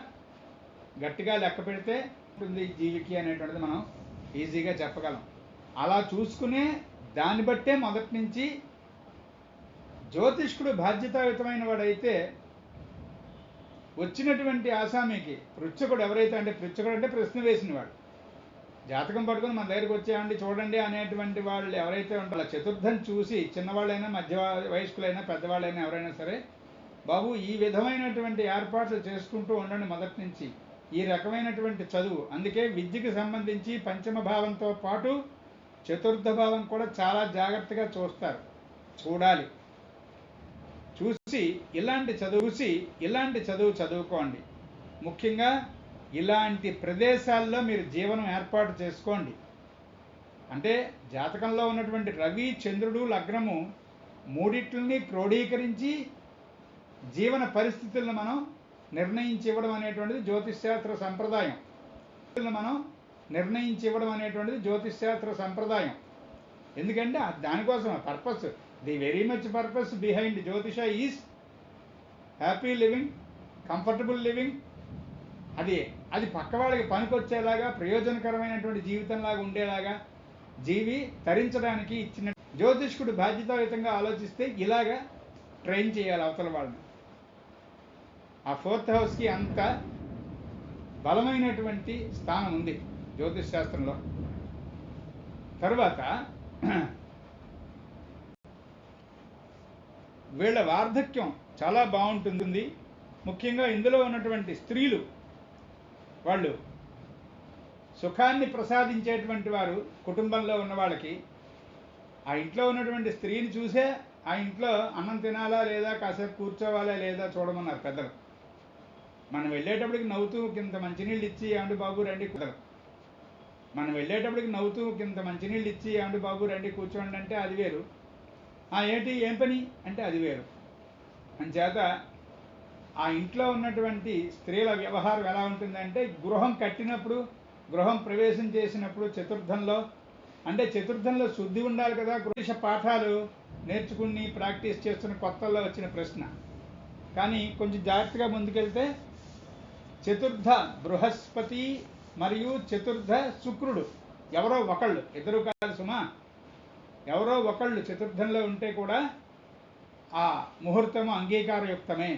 గట్టిగా లెక్క పెడితే ఉంటుంది జీవికి అనేటువంటిది మనం ఈజీగా చెప్పగలం. అలా చూసుకునే దాన్ని బట్టే మొదటి నుంచి జ్యోతిష్కుడు బాధ్యతాయుతమైన వాడైతే వచ్చినటువంటి ఆసామికి పృచ్ఛకుడు ఎవరైతే, అంటే పృచ్ఛకుడు అంటే ప్రశ్న వేసినవాడు, జాతకం పట్టుకొని మన దగ్గరికి వచ్చేయండి చూడండి అనేటువంటి వాళ్ళు ఎవరైతే ఉంటారో చతుర్థం చూసి, చిన్నవాళ్ళైనా మధ్య వయస్కులైనా పెద్దవాళ్ళైనా ఎవరైనా సరే, బాబు ఈ విధమైనటువంటి ఏర్పాట్లు చేసుకుంటూ ఉండండి మొదటి నుంచి, ఈ రకమైనటువంటి చదువు. అందుకే విద్యకు సంబంధించి పంచమ భావంతో పాటు చతుర్థ భావం కూడా చాలా జాగ్రత్తగా చూడాలి. చూసి ఇలాంటి చదువు చదువుకోండి. ముఖ్యంగా ఇలాంటి ప్రదేశాల్లో మీరు జీవనం ఏర్పాటు చేసుకోండి. అంటే జాతకంలో ఉన్నటువంటి రవి, చంద్రుడు, లగ్నము మూడిట్లని క్రోడీకరించి జీవన పరిస్థితులను మనం నిర్ణయించి ఇవ్వడం అనేటువంటిది జ్యోతిష్శాస్త్ర సంప్రదాయం. ఎందుకంటే దానికోసం purpose, the very much purpose behind Jyotisha is happy living, comfortable living, అది అది పక్క వాళ్ళకి పనికొచ్చేలాగా ప్రయోజనకరమైనటువంటి జీవితంలాగా ఉండేలాగా జీవి తరించడానికి ఇచ్చిన జ్యోతిష్కుడు బాధ్యతాయుతంగా ఆలోచిస్తే ఇలాగా ట్రైన్ చేయాలి అవతల వాళ్ళని. ఆ 4th హౌస్కి అంత బలమైనటువంటి స్థానం ఉంది జ్యోతిష్ శాస్త్రంలో. తర్వాత వీళ్ళ వార్ధక్యం చాలా బాగుంటుంది. ముఖ్యంగా ఇందులో ఉన్నటువంటి స్త్రీలు వాళ్ళు సుఖాన్ని ప్రసాదించేటువంటి వారు. కుటుంబంలో ఉన్న వాళ్ళకి ఆ ఇంట్లో ఉన్నటువంటి స్త్రీని చూసే ఆ ఇంట్లో అన్నం తినాలా లేదా కాసేపు కూర్చోవాలా లేదా చూడమన్నారు పెద్దలు. మనం వెళ్ళేటప్పటికి నవ్వుతూ కింద మంచినీళ్ళు ఇచ్చి ఏమండి బాబు రండి కుదరదు. మనం వెళ్ళేటప్పటికి నవ్వుతూ కింద మంచినీళ్ళు ఇచ్చి ఏమండి బాబు రండి కూర్చోండి అంటే అది వేరు. ఏంటి ఏం పని అంటే అది వేరు. అంచేత ఆ ఇంట్లో ఉన్నటువంటి స్త్రీల వ్యవహారం ఎలా ఉంటుందంటే గృహం కట్టినప్పుడు గృహం ప్రవేశం చేసినప్పుడు చతుర్థంలో అంటే చతుర్థంలో శుద్ధి ఉండాలి కదా. గృహ పాఠాలు నేర్చుకుని ప్రాక్టీస్ చేస్తున్న కొత్తల్లో వచ్చిన ప్రశ్న. కానీ కొంచెం జాగ్రత్తగా ముందుకెళ్తే చతుర్థ బృహస్పతి మరియు చతుర్థ శుక్రుడు ఎవరో ఒకళ్ళు, ఇద్దరు కాదు సుమా, ఎవరో ఒకళ్ళు చతుర్థంలో ఉంటే కూడా ఆ ముహూర్తము అంగీకారయుక్తమే.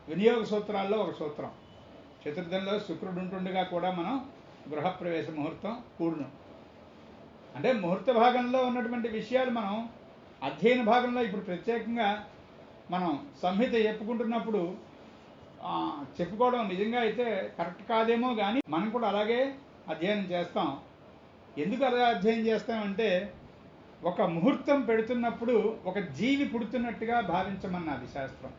వినియోగ సూత్రాల్లో ఒక సూత్రం, చతుర్థంలో శుక్రుడు ఉంటుండగా కూడా మనం గృహప్రవేశ ముహూర్తం కూడును. అంటే ముహూర్త భాగంలో ఉన్నటువంటి విషయాలు మనం అధ్యయన భాగంలో ఇప్పుడు ప్రత్యేకంగా మనం సంహిత చెప్పుకుంటున్నప్పుడు చెప్పుకోవడం నిజంగా అయితే కరెక్ట్ కాదేమో, కానీ మనం కూడా అలాగే అధ్యయనం చేస్తాం. ఎందుకు అలా అధ్యయనం చేస్తామంటే ఒక ముహూర్తం పెడుతున్నప్పుడు ఒక జీవి పుడుతున్నట్టుగా భావించమన్నది శాస్త్రం.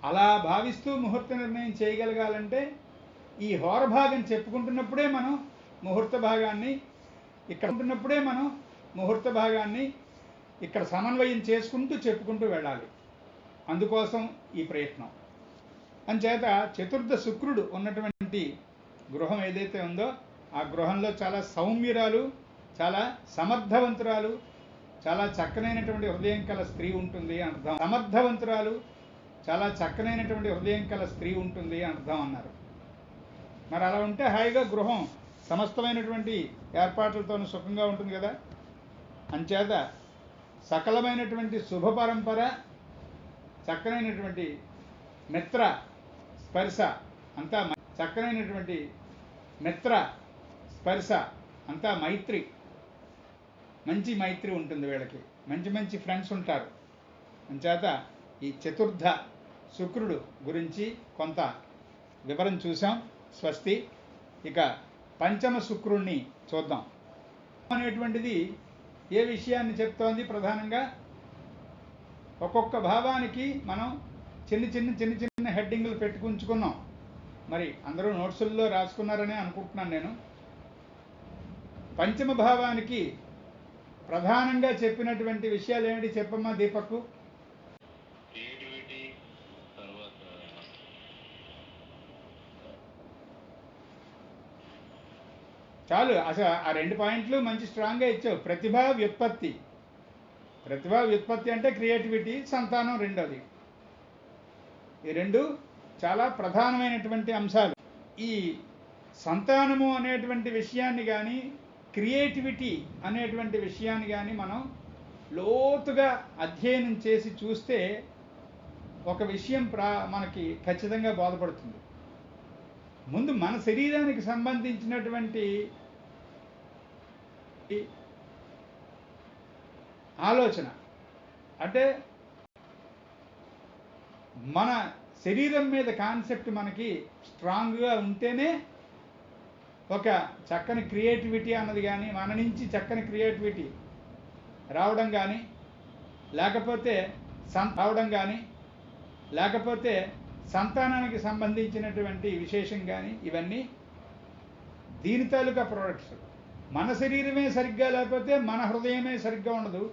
అలా భావిస్తూ ముహూర్త నిర్ణయం చేయగలగాలంటే ఈ హోర భాగం చెప్పుకుంటున్నప్పుడే మనం ముహూర్త భాగాన్ని ఇక్కడ సమన్వయం చేసుకుంటూ చెప్పుకుంటూ వెళ్ళాలి. అందుకోసం ఈ ప్రయత్నం. అంచేత చతుర్థ శుక్రుడు ఉన్నటువంటి గృహం ఏదైతే ఉందో ఆ గృహంలో చాలా సౌమ్యురాలు, చాలా సమర్థవంతురాలు, చాలా చక్కనైనటువంటి హృదయం కల స్త్రీ ఉంటుంది అని అర్థం. సమర్థవంతురాలు, చాలా చక్కనైనటువంటి హృదయం కల స్త్రీ ఉంటుంది అని అర్థం అన్నారు. మరి అలా ఉంటే హాయిగా గృహం సమస్తమైనటువంటి ఏర్పాట్లతోనూ సుఖంగా ఉంటుంది కదా. అంచేత సకలమైనటువంటి శుభ పరంపర, చక్కనైనటువంటి మిత్ర స్పర్శ అంతా చక్కనైనటువంటి మిత్ర స్పర్శ అంతా మైత్రి, మంచి మైత్రి ఉంటుంది వీళ్ళకి. మంచి మంచి ఫ్రెండ్స్ ఉంటారు. అంచేత ఈ చతుర్థ శుక్రుడు గురించి కొంత వివరం చూసాం. స్వస్తి. ఇక పంచమ శుక్రుణ్ణి చూద్దాం. అనేటువంటిది ఏ విషయాన్ని చెప్తోంది? ప్రధానంగా ఒక్కొక్క భావానికి మనం చిన్న చిన్న హెడ్డింగ్లు పెట్టుకుంచుకున్నాం. మరి అందరూ నోట్సుల్లో రాసుకున్నారనే అనుకుంటున్నాను నేను. పంచమ భావానికి ప్రధానంగా చెప్పినటువంటి విషయాలు ఏమిటి చెప్పమ్మా దీపక్కు? చాలు, అసలు ఆ 2 పాయింట్లు మంచి స్ట్రాంగ్గా ఇచ్చావు. ప్రతిభా వ్యుత్పత్తి. ప్రతిభా వ్యుత్పత్తి అంటే క్రియేటివిటీ, సంతానం రెండోది. ఈ రెండు చాలా ప్రధానమైనటువంటి అంశాలు. ఈ సంతానము అనేటువంటి విషయాన్ని కానీ క్రియేటివిటీ అనేటువంటి విషయాన్ని కానీ మనం లోతుగా అధ్యయనం చేసి చూస్తే ఒక విషయం మనకి ఖచ్చితంగా బోధపడుతుంది. ముందు మన శరీరానికి సంబంధించినటువంటి ఆలోచన అంటే మన శరీరం మీద కాన్సెప్ట్ మనకి స్ట్రాంగ్గా ఉంటేనే ఒక చక్కని క్రియేటివిటీ అన్నది కానీ మన నుంచి చక్కని క్రియేటివిటీ రావడం కానీ లేకపోతే సంతానానికి సంబంధించినటువంటి విశేషం కానీ ఇవన్నీ దీని తాలూకా ప్రోడక్ట్స్. మన శరీరమే సరిగ్గా లేకపోతే మన హృదయమే సరిగ్గా ఉండదు.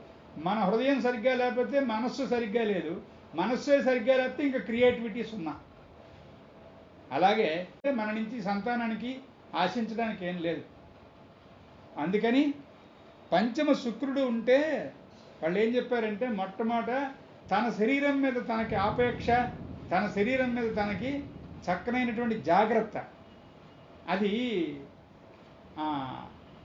మన హృదయం సరిగ్గా లేకపోతే మనస్సు సరిగ్గా లేదు. మనస్సే సరిగ్గా లేకపోతే ఇంకా క్రియేటివిటీ సున్నా. అలాగే మన నుంచి సంతానానికి ఆశించడానికి ఏం లేదు. అందుకని పంచమ శుక్రుడు ఉంటే వాళ్ళు ఏం చెప్పారంటే మొట్టమొదట తన శరీరం మీద తనకి ఆపేక్ష, తన శరీరం మీద తనకి చక్కనైనటువంటి జాగ్రత్త, అది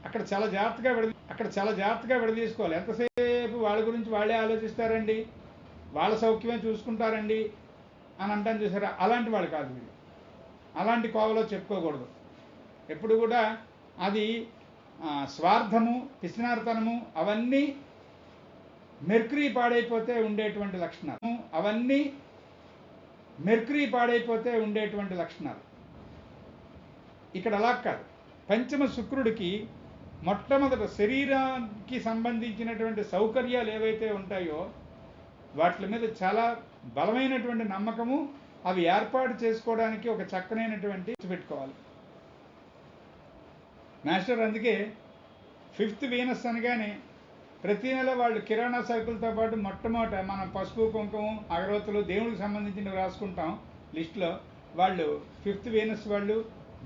అక్కడ చాలా జాగ్రత్తగా విడదీసుకోవాలి. ఎంతసేపు వాళ్ళ గురించి వాళ్ళే ఆలోచిస్తారండి, వాళ్ళ సౌఖ్యమే చూసుకుంటారండి అని అంటాను చూసారా, అలాంటి వాళ్ళు కాదు వీళ్ళు. అలాంటి కోవలో చెప్పుకోకూడదు. ఎప్పుడు కూడా అది స్వార్థము, పిసినారితనము, అవన్నీ మెర్క్యూరీ పాడైపోతే ఉండేటువంటి లక్షణాలు. ఇక్కడ అలా కాదు. పంచమ శుక్రుడికి మొట్టమొదట శరీరానికి సంబంధించినటువంటి సౌకర్యాలు ఏవైతే ఉంటాయో వాటి మీద చాలా బలమైనటువంటి నమ్మకము, అవి ఏర్పాటు చేసుకోవడానికి ఒక చక్కనైనటువంటి పెట్టుకోవాలి మాస్టర్. అందుకే 5th వీనస్ అనగానే ప్రతి నెల వాళ్ళు కిరాణా సరుకులతో పాటు మొట్టమొదట మనం పసుపు, కుంకుమ, అగరవత్తులు, దేవుడికి సంబంధించినవి రాసుకుంటాం లిస్టులో. వాళ్ళు 5th వీనస్ వాళ్ళు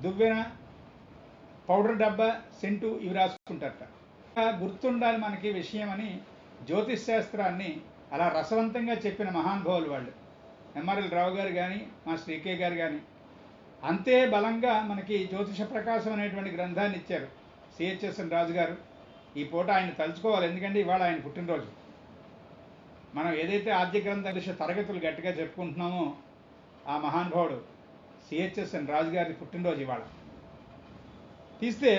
దువ్వెన, పౌడర్ డబ్బా, సెంటు ఇవి రాసుకుంటారట. గుర్తుండాలి మనకి విషయం అని జ్యోతిష్ శాస్త్రాన్ని అలా రసవంతంగా చెప్పిన మహానుభావులు వాళ్ళు. ఎంఆర్ఎల్ రావు గారు కానీ, మాస్టర్ ఈకే గారు కానీ అంతే బలంగా మనకి జ్యోతిష ప్రకాశం అనేటువంటి గ్రంథాన్ని ఇచ్చారు సిహెచ్ఎస్ఎన్ రాజు గారు. ఈ పూట ఆయన తలుచుకోవాలి, ఎందుకంటే ఇవాళ ఆయన పుట్టినరోజు. మనం ఏదైతే ఆద్య గ్రంథ తరగతులు గట్టిగా చెప్పుకుంటున్నామో ఆ మహానుభావుడు సిహెచ్ఎస్ఎన్ రాజు గారి పుట్టినరోజు ఇవాళ. తీస్తే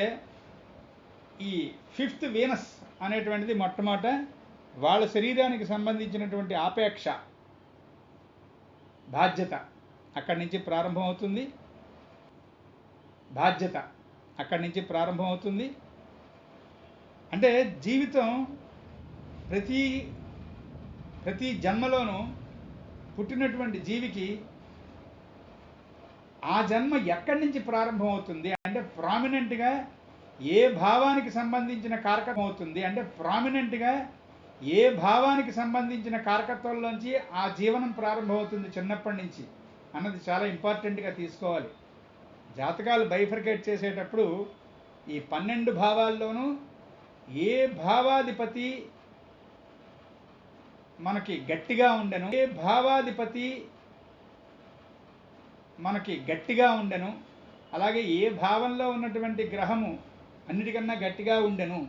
ఈ 5th వీనస్ అనేటువంటిది మొట్టమొదట వాళ్ళ శరీరానికి సంబంధించినటువంటి ఆపేక్ష, బాధ్యత అక్కడి నుంచి ప్రారంభమవుతుంది. అంటే జీవితం ప్రతి జన్మలోనూ పుట్టినటువంటి జీవికి ఆ జన్మ ఎక్కడి నుంచి ప్రారంభమవుతుంది అంటే ప్రామినెంట్గా ఏ భావానికి సంబంధించిన కారకత్వం అవుతుంది అంటే ఏ భావానికి సంబంధించిన కారకత్వంలోంచి ఆ జీవనం ప్రారంభమవుతుంది చిన్నప్పటి నుంచి అన్నది చాలా ఇంపార్టెంట్గా తీసుకోవాలి. జాతకాలు బైఫర్కేట్ చేసేటప్పుడు ఈ 12 భావాల్లోనూ ఏ భావాధిపతి మనకి గట్టిగా ఉండెను, అలాగే ఏ భావంలో ఉన్నటువంటి గ్రహము అన్నిటికన్నా గట్టిగా ఉండెను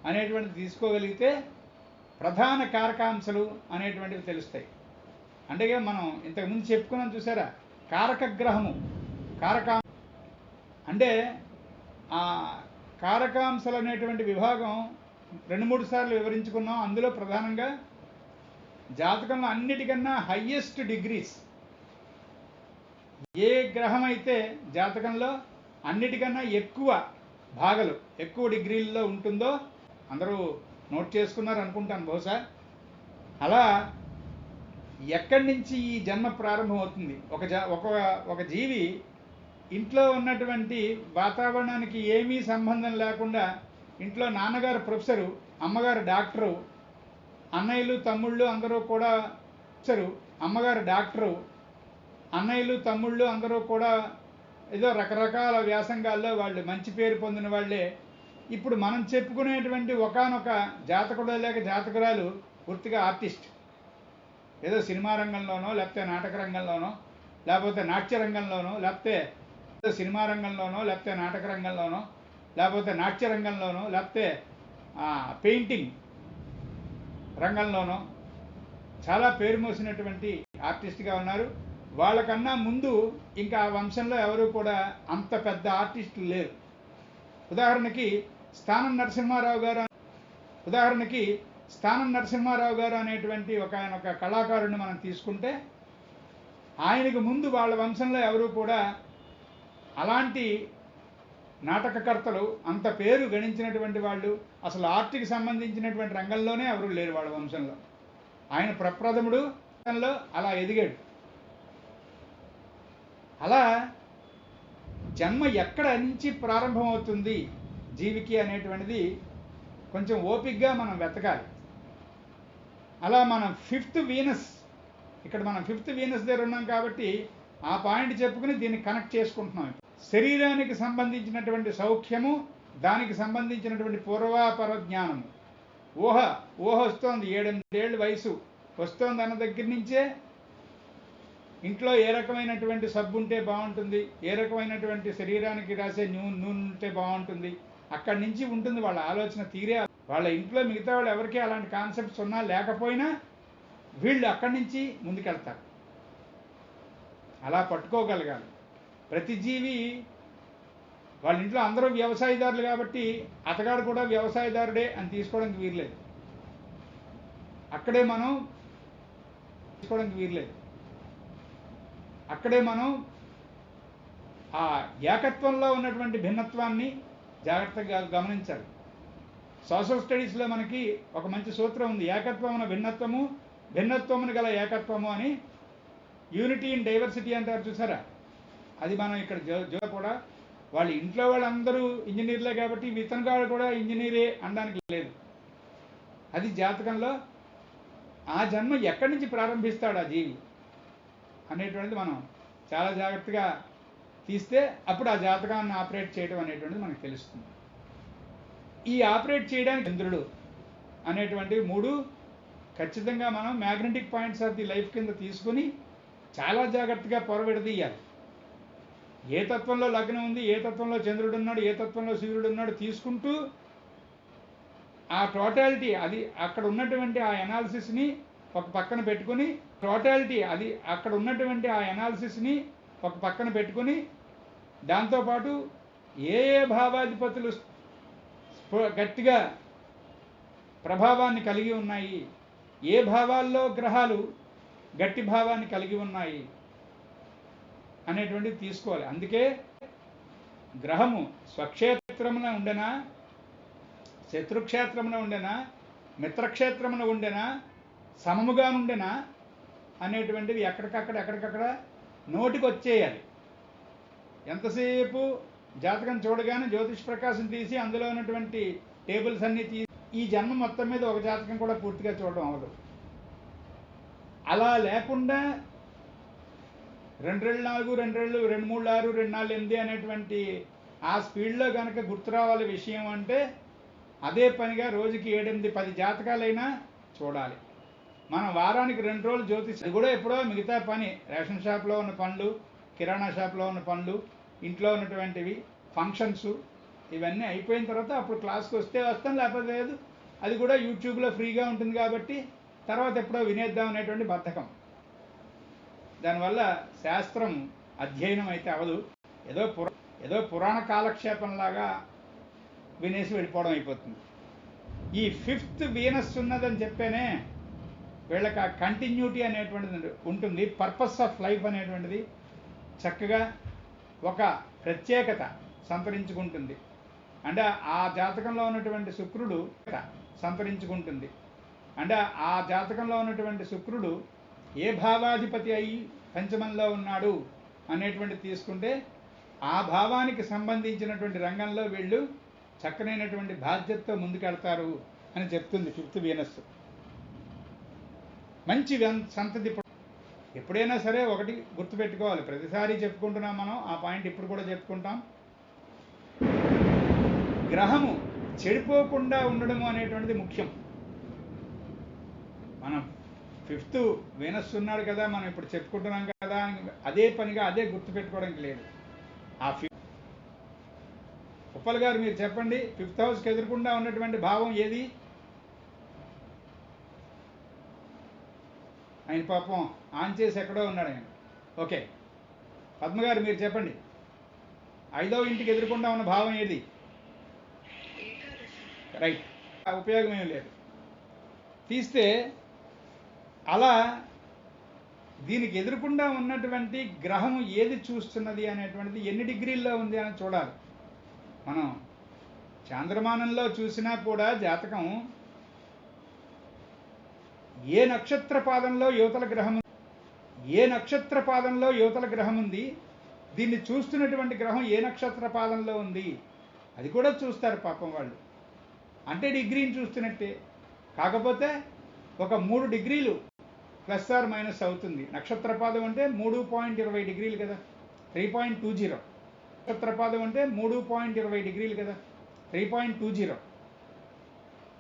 అనేటువంటిది తీసుకోగలిగితే ప్రధాన కారకాంశాలు అనేటువంటివి తెలుస్తాయి. అంటే మనం ఇంతకుముందు చెప్పుకున్నాం చూసారా, కారకగ్రహము అంటే ఆ కారకాంశాలు అనేటువంటి విభాగం 2-3 సార్లు వివరించుకున్నాం. అందులో ప్రధానంగా జాతకంలో అన్నిటికన్నా హయ్యెస్ట్ డిగ్రీస్ ఏ గ్రహం అయితే జాతకంలో అన్నిటికన్నా ఎక్కువ డిగ్రీల్లో ఉంటుందో అందరూ నోట్ చేసుకున్నారు అనుకుంటాను బహుశా. అలా ఎక్కడి నుంచి ఈ జన్మ ప్రారంభమవుతుంది? ఒక జీవి ఇంట్లో ఉన్నటువంటి వాతావరణానికి ఏమీ సంబంధం లేకుండా ఇంట్లో నాన్నగారు ప్రొఫెసరు, అమ్మగారు డాక్టరు, అన్నయ్యలు తమ్ముళ్ళు అందరూ కూడా ఏదో రకరకాల వ్యాసంగాల్లో వాళ్ళు మంచి పేరు పొందిన వాళ్ళే. ఇప్పుడు మనం చెప్పుకునేటువంటి ఒకానొక జాతకుడు లేక జాతకురాలు పూర్తిగా ఆర్టిస్ట్. ఏదో సినిమా రంగంలోనో లేకపోతే నాటక రంగంలోనో లేకపోతే నాట్య రంగంలోనో లేకపోతే సినిమా రంగంలోనో లేకపోతే నాటక రంగంలోనో లేకపోతే నాట్య రంగంలోనో లేకపోతే పెయింటింగ్ రంగంలోనో చాలా పేరు మోసినటువంటి ఆర్టిస్ట్గా ఉన్నారు. వాళ్ళకన్నా ముందు ఇంకా ఆ వంశంలో ఎవరు కూడా అంత పెద్ద ఆర్టిస్టులు లేరు. ఉదాహరణకి స్థానం నరసింహారావు గారు అనేటువంటి ఒక కళాకారుడిని మనం తీసుకుంటే ఆయనకు ముందు వాళ్ళ వంశంలో ఎవరు కూడా అలాంటి నాటకకర్తలు, అంత పేరు గణించినటువంటి వాళ్ళు అసలు ఆర్ట్కి సంబంధించినటువంటి రంగంలోనే ఎవరు లేరు వాళ్ళ వంశంలో. ఆయన ప్రప్రథముడు అలా ఎదిగాడు. అలా జన్మ ఎక్కడ నుంచి ప్రారంభమవుతుంది జీవికి అనేటువంటిది కొంచెం ఓపికగా మనం వెతకాలి. అలా మనం 5th వీనస్, ఇక్కడ మనం 5th వీనస్ దగ్గర ఉన్నాం కాబట్టి ఆ పాయింట్ చెప్పుకుని దీన్ని కనెక్ట్ చేసుకుంటున్నాం. శరీరానికి సంబంధించినటువంటి సౌఖ్యము, దానికి సంబంధించినటువంటి పూర్వాపర జ్ఞానము, ఊహ వస్తోంది, 7-8 ఏళ్ళ వయసు వస్తోంది అన్న దగ్గర నుంచే ఇంట్లో ఏ రకమైనటువంటి సబ్బు ఉంటే బాగుంటుంది, ఏ రకమైనటువంటి శరీరానికి రాసే నూనె ఉంటే బాగుంటుంది, అక్కడి నుంచి ఉంటుంది వాళ్ళ ఆలోచన తీరే. వాళ్ళ ఇంట్లో మిగతా వాళ్ళు ఎవరికి అలాంటి కాన్సెప్ట్స్ ఉన్నా లేకపోయినా వీళ్ళు అక్కడి నుంచి ముందుకెళ్తారు. అలా పట్టుకోగలగాలి. ప్రతి జీవి వాళ్ళ ఇంట్లో అందరూ వ్యవసాయదారులు కాబట్టి అతగాడు కూడా వ్యవసాయదారుడే అని తీసుకోవడానికి వీల్లేదు. అక్కడే మనం ఆ ఏకత్వంలో ఉన్నటువంటి భిన్నత్వాన్ని జాగ్రత్తగా గమనించాలి. సోషల్ స్టడీస్లో మనకి ఒక మంచి సూత్రం ఉంది, ఏకత్వమున భిన్నత్వము, భిన్నత్వమును గల ఏకత్వము అని. యూనిటీ ఇన్ డైవర్సిటీ అంటారు చూసారా, అది మనం ఇక్కడ కూడా వాళ్ళ ఇంట్లో వాళ్ళందరూ ఇంజనీర్లే కాబట్టి ఇతను కూడా ఇంజనీరే అనడానికి లేదు. అది జాతకంలో ఆ జన్మ ఎక్కడి నుంచి ప్రారంభిస్తాడు ఆ జీవి అనేటువంటిది మనం చాలా జాగ్రత్తగా తీస్తే అప్పుడు ఆ జాతకాన్ని ఆపరేట్ చేయడం అనేటువంటిది మనకు తెలుస్తుంది. ఈ ఆపరేట్ చేయడానికి చంద్రుడు అనేటువంటివి 3 ఖచ్చితంగా మనం magnetic points of the life కింద తీసుకుని చాలా జాగ్రత్తగా పొరవిడదీయాలి. ఏ తత్వంలో లగ్నం ఉంది, ఏ తత్వంలో చంద్రుడు ఉన్నాడు, ఏ తత్వంలో సూర్యుడు ఉన్నాడు తీసుకుంటూ ఆ టోటాలిటీ అది అక్కడ ఉన్నటువంటి ఆ ఎనాలిసిస్ని ఒక పక్కన పెట్టుకుని దాంతోపాటు ఏ భావాధిపతులు గట్టిగా ప్రభావాన్ని కలిగి ఉన్నాయి, ఏ భావాల్లో గ్రహాలు గట్టి భావాన్ని కలిగి ఉన్నాయి అనేటువంటిది తీసుకోవాలి. అందుకే గ్రహము స్వక్షేత్రమున ఉండెనా, శత్రుక్షేత్రమున ఉండెనా, మిత్రక్షేత్రమున ఉండెనా, సమముగా ఉండెనా అనేటువంటిది ఎక్కడికక్కడ నోటికి వచ్చేయాలి. ఎంతసేపు జాతకం చూడగానే జ్యోతిష్ ప్రకాశం తీసి అందులో ఉన్నటువంటి టేబుల్స్ అన్నీ తీసి ఈ జన్మ మొత్తం మీద ఒక జాతకం కూడా పూర్తిగా చూడడం అవ్వదు. అలా లేకుండా 2-4, 2-2, 2-3-6, 2-4-8 అనేటువంటి ఆ స్పీడ్లో కనుక గుర్తు రావాలి విషయం అంటే అదే పనిగా రోజుకి 7-8-10 జాతకాలైనా చూడాలి. మనం వారానికి 2 రోజులు జ్యోతిష్, అది కూడా ఎప్పుడో మిగతా పని, రేషన్ షాప్లో ఉన్న పనులు, కిరాణా షాప్లో ఉన్న పనులు, ఇంట్లో ఉన్నటువంటివి, ఫంక్షన్స్, ఇవన్నీ అయిపోయిన తర్వాత అప్పుడు క్లాస్కి వస్తే వస్తాం, లేకపోతే లేదు. అది కూడా యూట్యూబ్లో ఫ్రీగా ఉంటుంది కాబట్టి తర్వాత ఎప్పుడో వినేద్దాం అనేటువంటి బద్ధకం. దానివల్ల శాస్త్రం అధ్యయనం అయితే అవదు, ఏదో పురాణ కాలక్షేపంలాగా వినేసి వెళ్ళిపోవడం అయిపోతుంది. ఈ 5th వీనస్ ఉన్నదని చెప్పేనే వీళ్ళకి ఆ కంటిన్యూటీ అనేటువంటిది ఉంటుంది. పర్పస్ ఆఫ్ లైఫ్ అనేటువంటిది చక్కగా ఒక ప్రత్యేకత సంతరించుకుంటుంది. అంటే ఆ జాతకంలో ఉన్నటువంటి శుక్రుడు సంతరించుకుంటుంది. అంటే ఆ జాతకంలో ఉన్నటువంటి శుక్రుడు ఏ భావాధిపతి అయి పంచమంలో ఉన్నాడు అనేటువంటి తీసుకుంటే ఆ భావానికి సంబంధించినటువంటి రంగంలో వీళ్ళు చక్కనైనటువంటి బాధ్యతతో ముందుకెళ్తారు అని చెప్తుంది 5th వీనస్. మంచి సంతతి. ఎప్పుడైనా సరే ఒకటి గుర్తుపెట్టుకోవాలి, ప్రతిసారి చెప్పుకుంటున్నాం మనం, ఆ పాయింట్ ఇప్పుడు కూడా చెప్పుకుంటాం. గ్రహము చెడిపోకుండా ఉండడము అనేటువంటిది ముఖ్యం. మనం 5th వీనస్ ఉన్నాడు కదా, మనం ఇప్పుడు చెప్పుకుంటున్నాం కదా, అదే పనిగా అదే గుర్తుపెట్టుకోవడానికి లేదు. ఆ ఉప్పల్ గారు మీరు చెప్పండి, 5th హౌస్కి ఎదురకుండా ఉన్నటువంటి భావం ఏది? ఆయన పాపం ఆన్ చేసి ఎక్కడో ఉన్నాడు ఆయన. ఓకే, పద్మగారు మీరు చెప్పండి, 5వ ఇంటికి ఎదురకుండా ఉన్న భావం ఏది? రైట్, ఉపయోగం ఏం లేదు, తీస్తే. అలా దీనికి ఎదురకుండా ఉన్నటువంటి గ్రహం ఏది చూస్తున్నది అనేటువంటిది ఎన్ని డిగ్రీల్లో ఉంది అని చూడాలి. మనం చాంద్రమానంలో చూసినా కూడా జాతకం ఏ నక్షత్ర పాదంలో యువతల గ్రహం ఉంది, దీన్ని చూస్తున్నటువంటి గ్రహం ఏ నక్షత్ర పాదంలో ఉంది అది కూడా చూస్తారు పాపం వాళ్ళు. అంటే డిగ్రీని చూస్తున్నట్టే, కాకపోతే ఒక 3 డిగ్రీలు ప్లస్ ఆర్ మైనస్ అవుతుంది. నక్షత్ర పాదం అంటే 3.20 డిగ్రీలు కదా, 3.20. నక్షత్ర పాదం అంటే 3.20 డిగ్రీలు కదా, 3.20.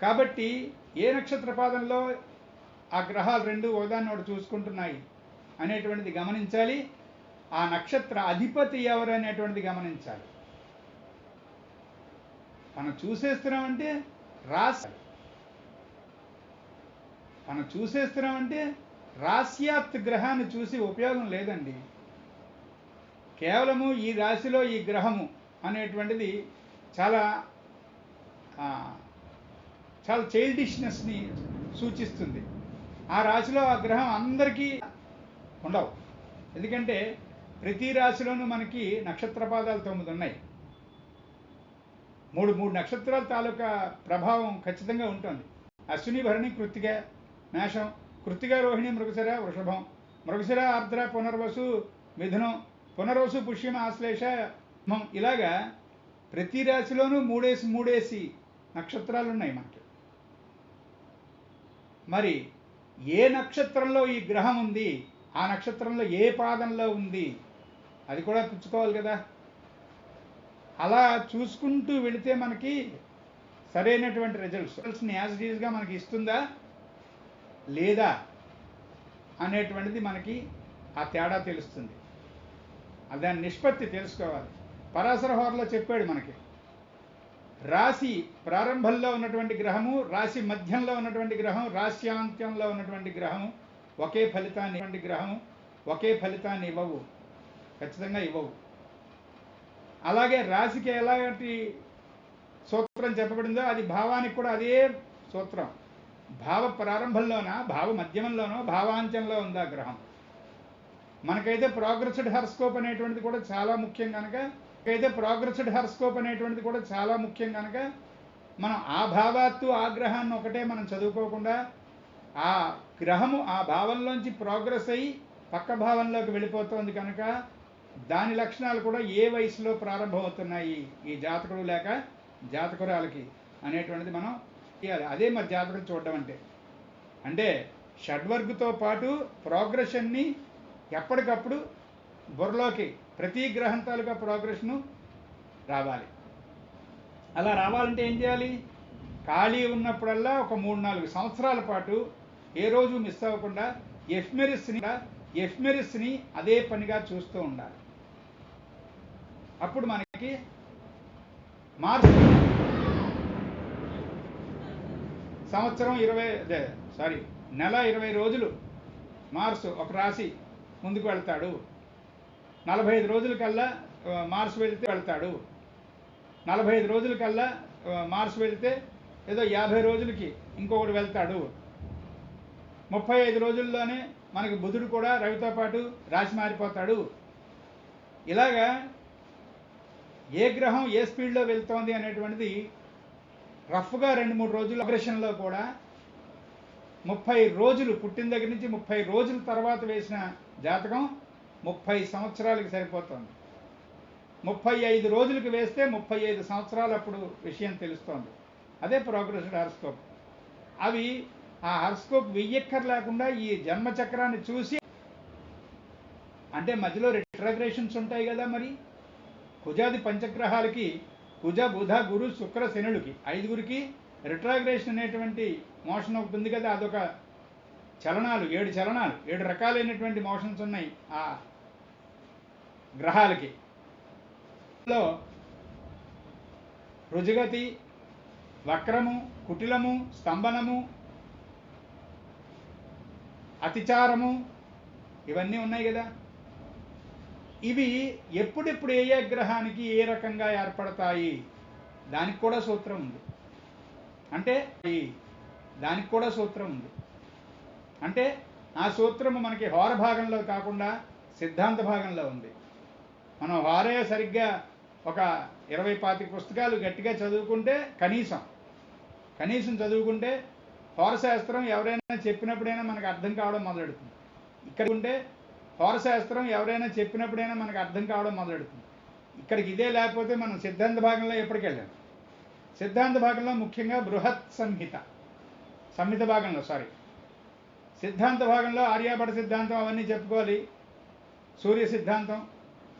కాబట్టి ఏ నక్షత్ర పాదంలో ఆ గ్రహాలు 2 ఒకదాన్ని ఒకటి చూసుకుంటున్నాయి అనేటువంటిది గమనించాలి. ఆ నక్షత్ర అధిపతి ఎవరు అనేటువంటిది గమనించాలి. మనం చూసేస్తున్నామంటే రాశ్యాత్ గ్రహాన్ని చూసి ఉపయోగం లేదండి. కేవలము ఈ రాశిలో ఈ గ్రహము అనేటువంటిది చాలా చాలా చైల్డిష్నెస్ని సూచిస్తుంది. ఆ రాశిలో ఆ గ్రహం అందరికీ ఉండవు. ఎందుకంటే ప్రతి రాశిలోనూ మనకి నక్షత్ర పాదాలు 9 ఉన్నాయి. మూడు నక్షత్రాల తాలూకా ప్రభావం ఖచ్చితంగా ఉంటుంది. అశ్విని, భరణి, కృత్తిక, మేషం, కృత్తిక, రోహిణి, మృగశిర, వృషభం, మృగశిర, ఆర్ద్ర, పునర్వసు, మిథునం, పునర్వసు, పుష్యం, ఆశ్లేష, ఇలాగా ప్రతి రాశిలోనూ మూడేసి నక్షత్రాలు ఉన్నాయి మనకి. మరి ఏ నక్షత్రంలో ఈ గ్రహం ఉంది, ఆ నక్షత్రంలో ఏ పాదంలో ఉంది, అది కూడా పుచ్చుకోవాలి కదా. అలా చూసుకుంటూ వెళితే మనకి సరైనటువంటి రిజల్ట్స్ని యాజ్ ఇట్ ఈజ్గా మనకి ఇస్తుందా లేదా అనేటువంటిది మనకి ఆ తేడా తెలుస్తుంది. దాని నిష్పత్తి తెలుసుకోవాలి. పరాశర హోరలో చెప్పాడు మనకి, రాశి ప్రారంభంలో ఉన్నటువంటి గ్రహము, రాశి మధ్యంలో ఉన్నటువంటి గ్రహం, రాశ్యాంత్యంలో ఉన్నటువంటి గ్రహము ఒకే ఫలితాన్ని ఇవ్వవు, ఖచ్చితంగా ఇవ్వవు. అలాగే రాశికి ఎలాంటి సూత్రం చెప్పబడిందో అది భావానికి కూడా అదే సూత్రం. భావ ప్రారంభంలోనా, భావ మధ్యమంలోనో, భావాంత్యంలో ఉందా గ్రహం. మనకైతే ప్రోగ్రెస్డ్ హారోస్కోప్ అనేటువంటిది కూడా చాలా ముఖ్యం కనుక మనం ఆ భావాత్తు ఆ గ్రహాన్ని ఒకటే మనం చదువుకోకుండా ఆ గ్రహము ఆ భావంలోంచి ప్రోగ్రెస్ అయ్యి పక్క భావంలోకి వెళ్ళిపోతుంది కనుక దాని లక్షణాలు కూడా ఏ వయసులో ప్రారంభమవుతున్నాయి ఈ జాతకుడు లేక జాతకురాలకి అనేటువంటిది మనం చేయాలి. అదే మరి జాతకం చూడడం అంటే షడ్వర్గ్తో పాటు ప్రోగ్రెషన్ని ఎప్పటికప్పుడు బుర్రలోకి ప్రతి గ్రహం తాలూకా ప్రోగ్రెషను రావాలి. అలా రావాలంటే ఏం చేయాలి? ఖాళీ ఉన్నప్పుడల్లా ఒక 3-4 సంవత్సరాల పాటు ఏ రోజు మిస్ అవ్వకుండా ఎఫ్మెరిస్ని అదే పనిగా చూస్తూ ఉండాలి. అప్పుడు మనకి మార్స్ నెల 20 రోజులు మార్స్ ఒక రాశి ముందుకు వెళ్తాడు. 45 రోజుల కల్లా మార్స్ వెళ్తాడు. 45 రోజుల కల్లా మార్స్ వెళ్తే ఏదో 50 రోజులకి ఇంకొకటి వెళ్తాడు. 35 రోజుల్లోనే మనకి బుధుడు కూడా రవితో పాటు రాశి మారిపోతాడు. ఇలాగా ఏ గ్రహం ఏ స్పీడ్లో వెళ్తోంది అనేటువంటిది రఫ్గా 2-3 రోజుల ఆపరేషన్లో కూడా 30 రోజులు పుట్టిన దగ్గర నుంచి 30 రోజుల తర్వాత వేసిన జాతకం 30 సంవత్సరాలకి సరిపోతుంది. 35 రోజులకి వేస్తే 35 సంవత్సరాలు అప్పుడు విషయం తెలుస్తోంది. అదే ప్రోగ్రెస్డ్ హారోస్కోప్. అవి ఆ హారోస్కోప్ వెయ్యక్కర్ లేకుండా ఈ జన్మచక్రాన్ని చూసి, అంటే మధ్యలో రిట్రోగ్రేషన్స్ ఉంటాయి కదా. మరి కుజాది పంచగ్రహాలకి కుజ, బుధ, గురు, శుక్ర, శనులకి 5గురికి రిట్రోగ్రేషన్ అనేటువంటి మోషన్ ఒకటి ఉంది కదా. అదొక చలనాలు 7 రకాలైనటువంటి మోషన్స్ ఉన్నాయి ఆ గ్రహాలకి. రుజుగతి, వక్రము, కుటిలము, స్తంభనము, అతిచారము ఇవన్నీ ఉన్నాయి కదా. ఇవి ఎప్పుడెప్పుడు ఏ గ్రహానికి ఏ రకంగా ఏర్పడతాయి దానికి కూడా సూత్రం ఉంది. అంటే ఆ సూత్రము మనకి హోర భాగంలో కాకుండా సిద్ధాంత భాగంలో ఉంది. మనం హోరే సరిగ్గా ఒక 20-25 పుస్తకాలు గట్టిగా చదువుకుంటే కనీసం చదువుకుంటే హోరశాస్త్రం ఎవరైనా చెప్పినప్పుడైనా మనకు అర్థం కావడం మొదలెడుతుంది. ఇక్కడికి ఇదే లేకపోతే మనం సిద్ధాంత భాగంలో ఎప్పటికి వెళ్ళాం. సిద్ధాంత భాగంలో ముఖ్యంగా బృహత్ సంహిత భాగంలో సిద్ధాంత భాగంలో ఆర్యాభట సిద్ధాంతం అవన్నీ చెప్పుకోవాలి. సూర్య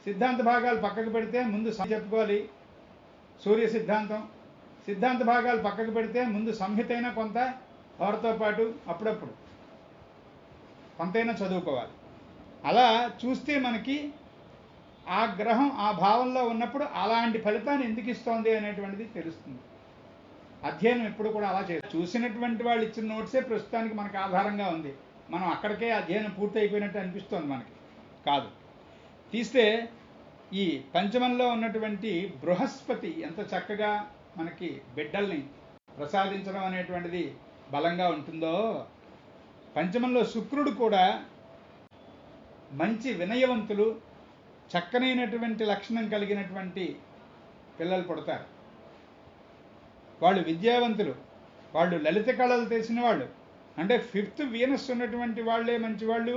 సిద్ధాంత భాగాలు పక్కకు పెడితే ముందు చెప్పుకోవాలి. సూర్య సిద్ధాంత భాగాలు పక్కకు పెడితే ముందు సంహితైనా కొంత వారితో పాటు అప్పుడప్పుడు కొంతైనా చదువుకోవాలి. అలా చూస్తే మనకి ఆ గ్రహం ఆ భావంలో ఉన్నప్పుడు అలాంటి ఫలితాన్ని ఎందుకు ఇస్తోంది అనేటువంటిది తెలుస్తుంది. అధ్యయనం ఎప్పుడు కూడా అలా చూసినటువంటి వాళ్ళు ఇచ్చిన నోట్సే ప్రస్తుతానికి మనకు ఆధారంగా ఉంది. మనం అక్కడికే అధ్యయనం పూర్తి అయిపోయినట్టు అనిపిస్తోంది మనకి. కాదు, తీస్తే ఈ పంచమంలో ఉన్నటువంటి బృహస్పతి ఎంత చక్కగా మనకి బిడ్డల్ని ప్రసాదించడం అనేటువంటిది బలంగా ఉంటుందో, పంచమంలో శుక్రుడు కూడా మంచి వినయవంతులు, చక్కనైనటువంటి లక్షణం కలిగినటువంటి పిల్లలు పుడతారు. వాళ్ళు విద్యావంతులు, వాళ్ళు లలిత కళలు తెలిసిన వాళ్ళు. అంటే 5th వీనస్ ఉన్నటువంటి వాళ్ళే మంచివాళ్ళు,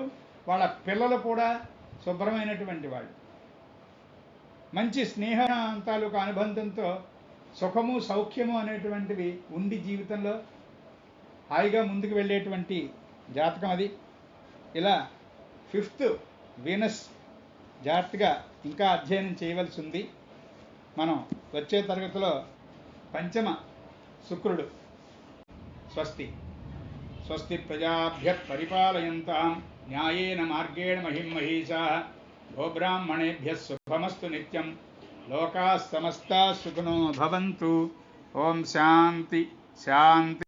వాళ్ళ పిల్లలు కూడా శుభ్రమైనటువంటి వాళ్ళు. మంచి స్నేహ తాలూకు అనుబంధంతో సుఖము సౌఖ్యము అనేటువంటివి ఉండి జీవితంలో హాయిగా ముందుకు వెళ్ళేటువంటి జాతకం అది. ఇలా 5th వీనస్ జాగ్రత్తగా ఇంకా అధ్యయనం చేయవలసి ఉంది. మనం వచ్చే తరగతిలో పంచమ శుక్రుడు. స్వస్తి స్వస్తి ప్రజాభ్యః పరిపాలయంతాం న్యాయేన మార్గేణ మహిమహీషాః గోబ్రాహ్మణేభ్యः శుభమస్తు నిత్యం. లోకాः సమస్తాः సుఖినో భవంతు. ఓం శాంతి శాంతి.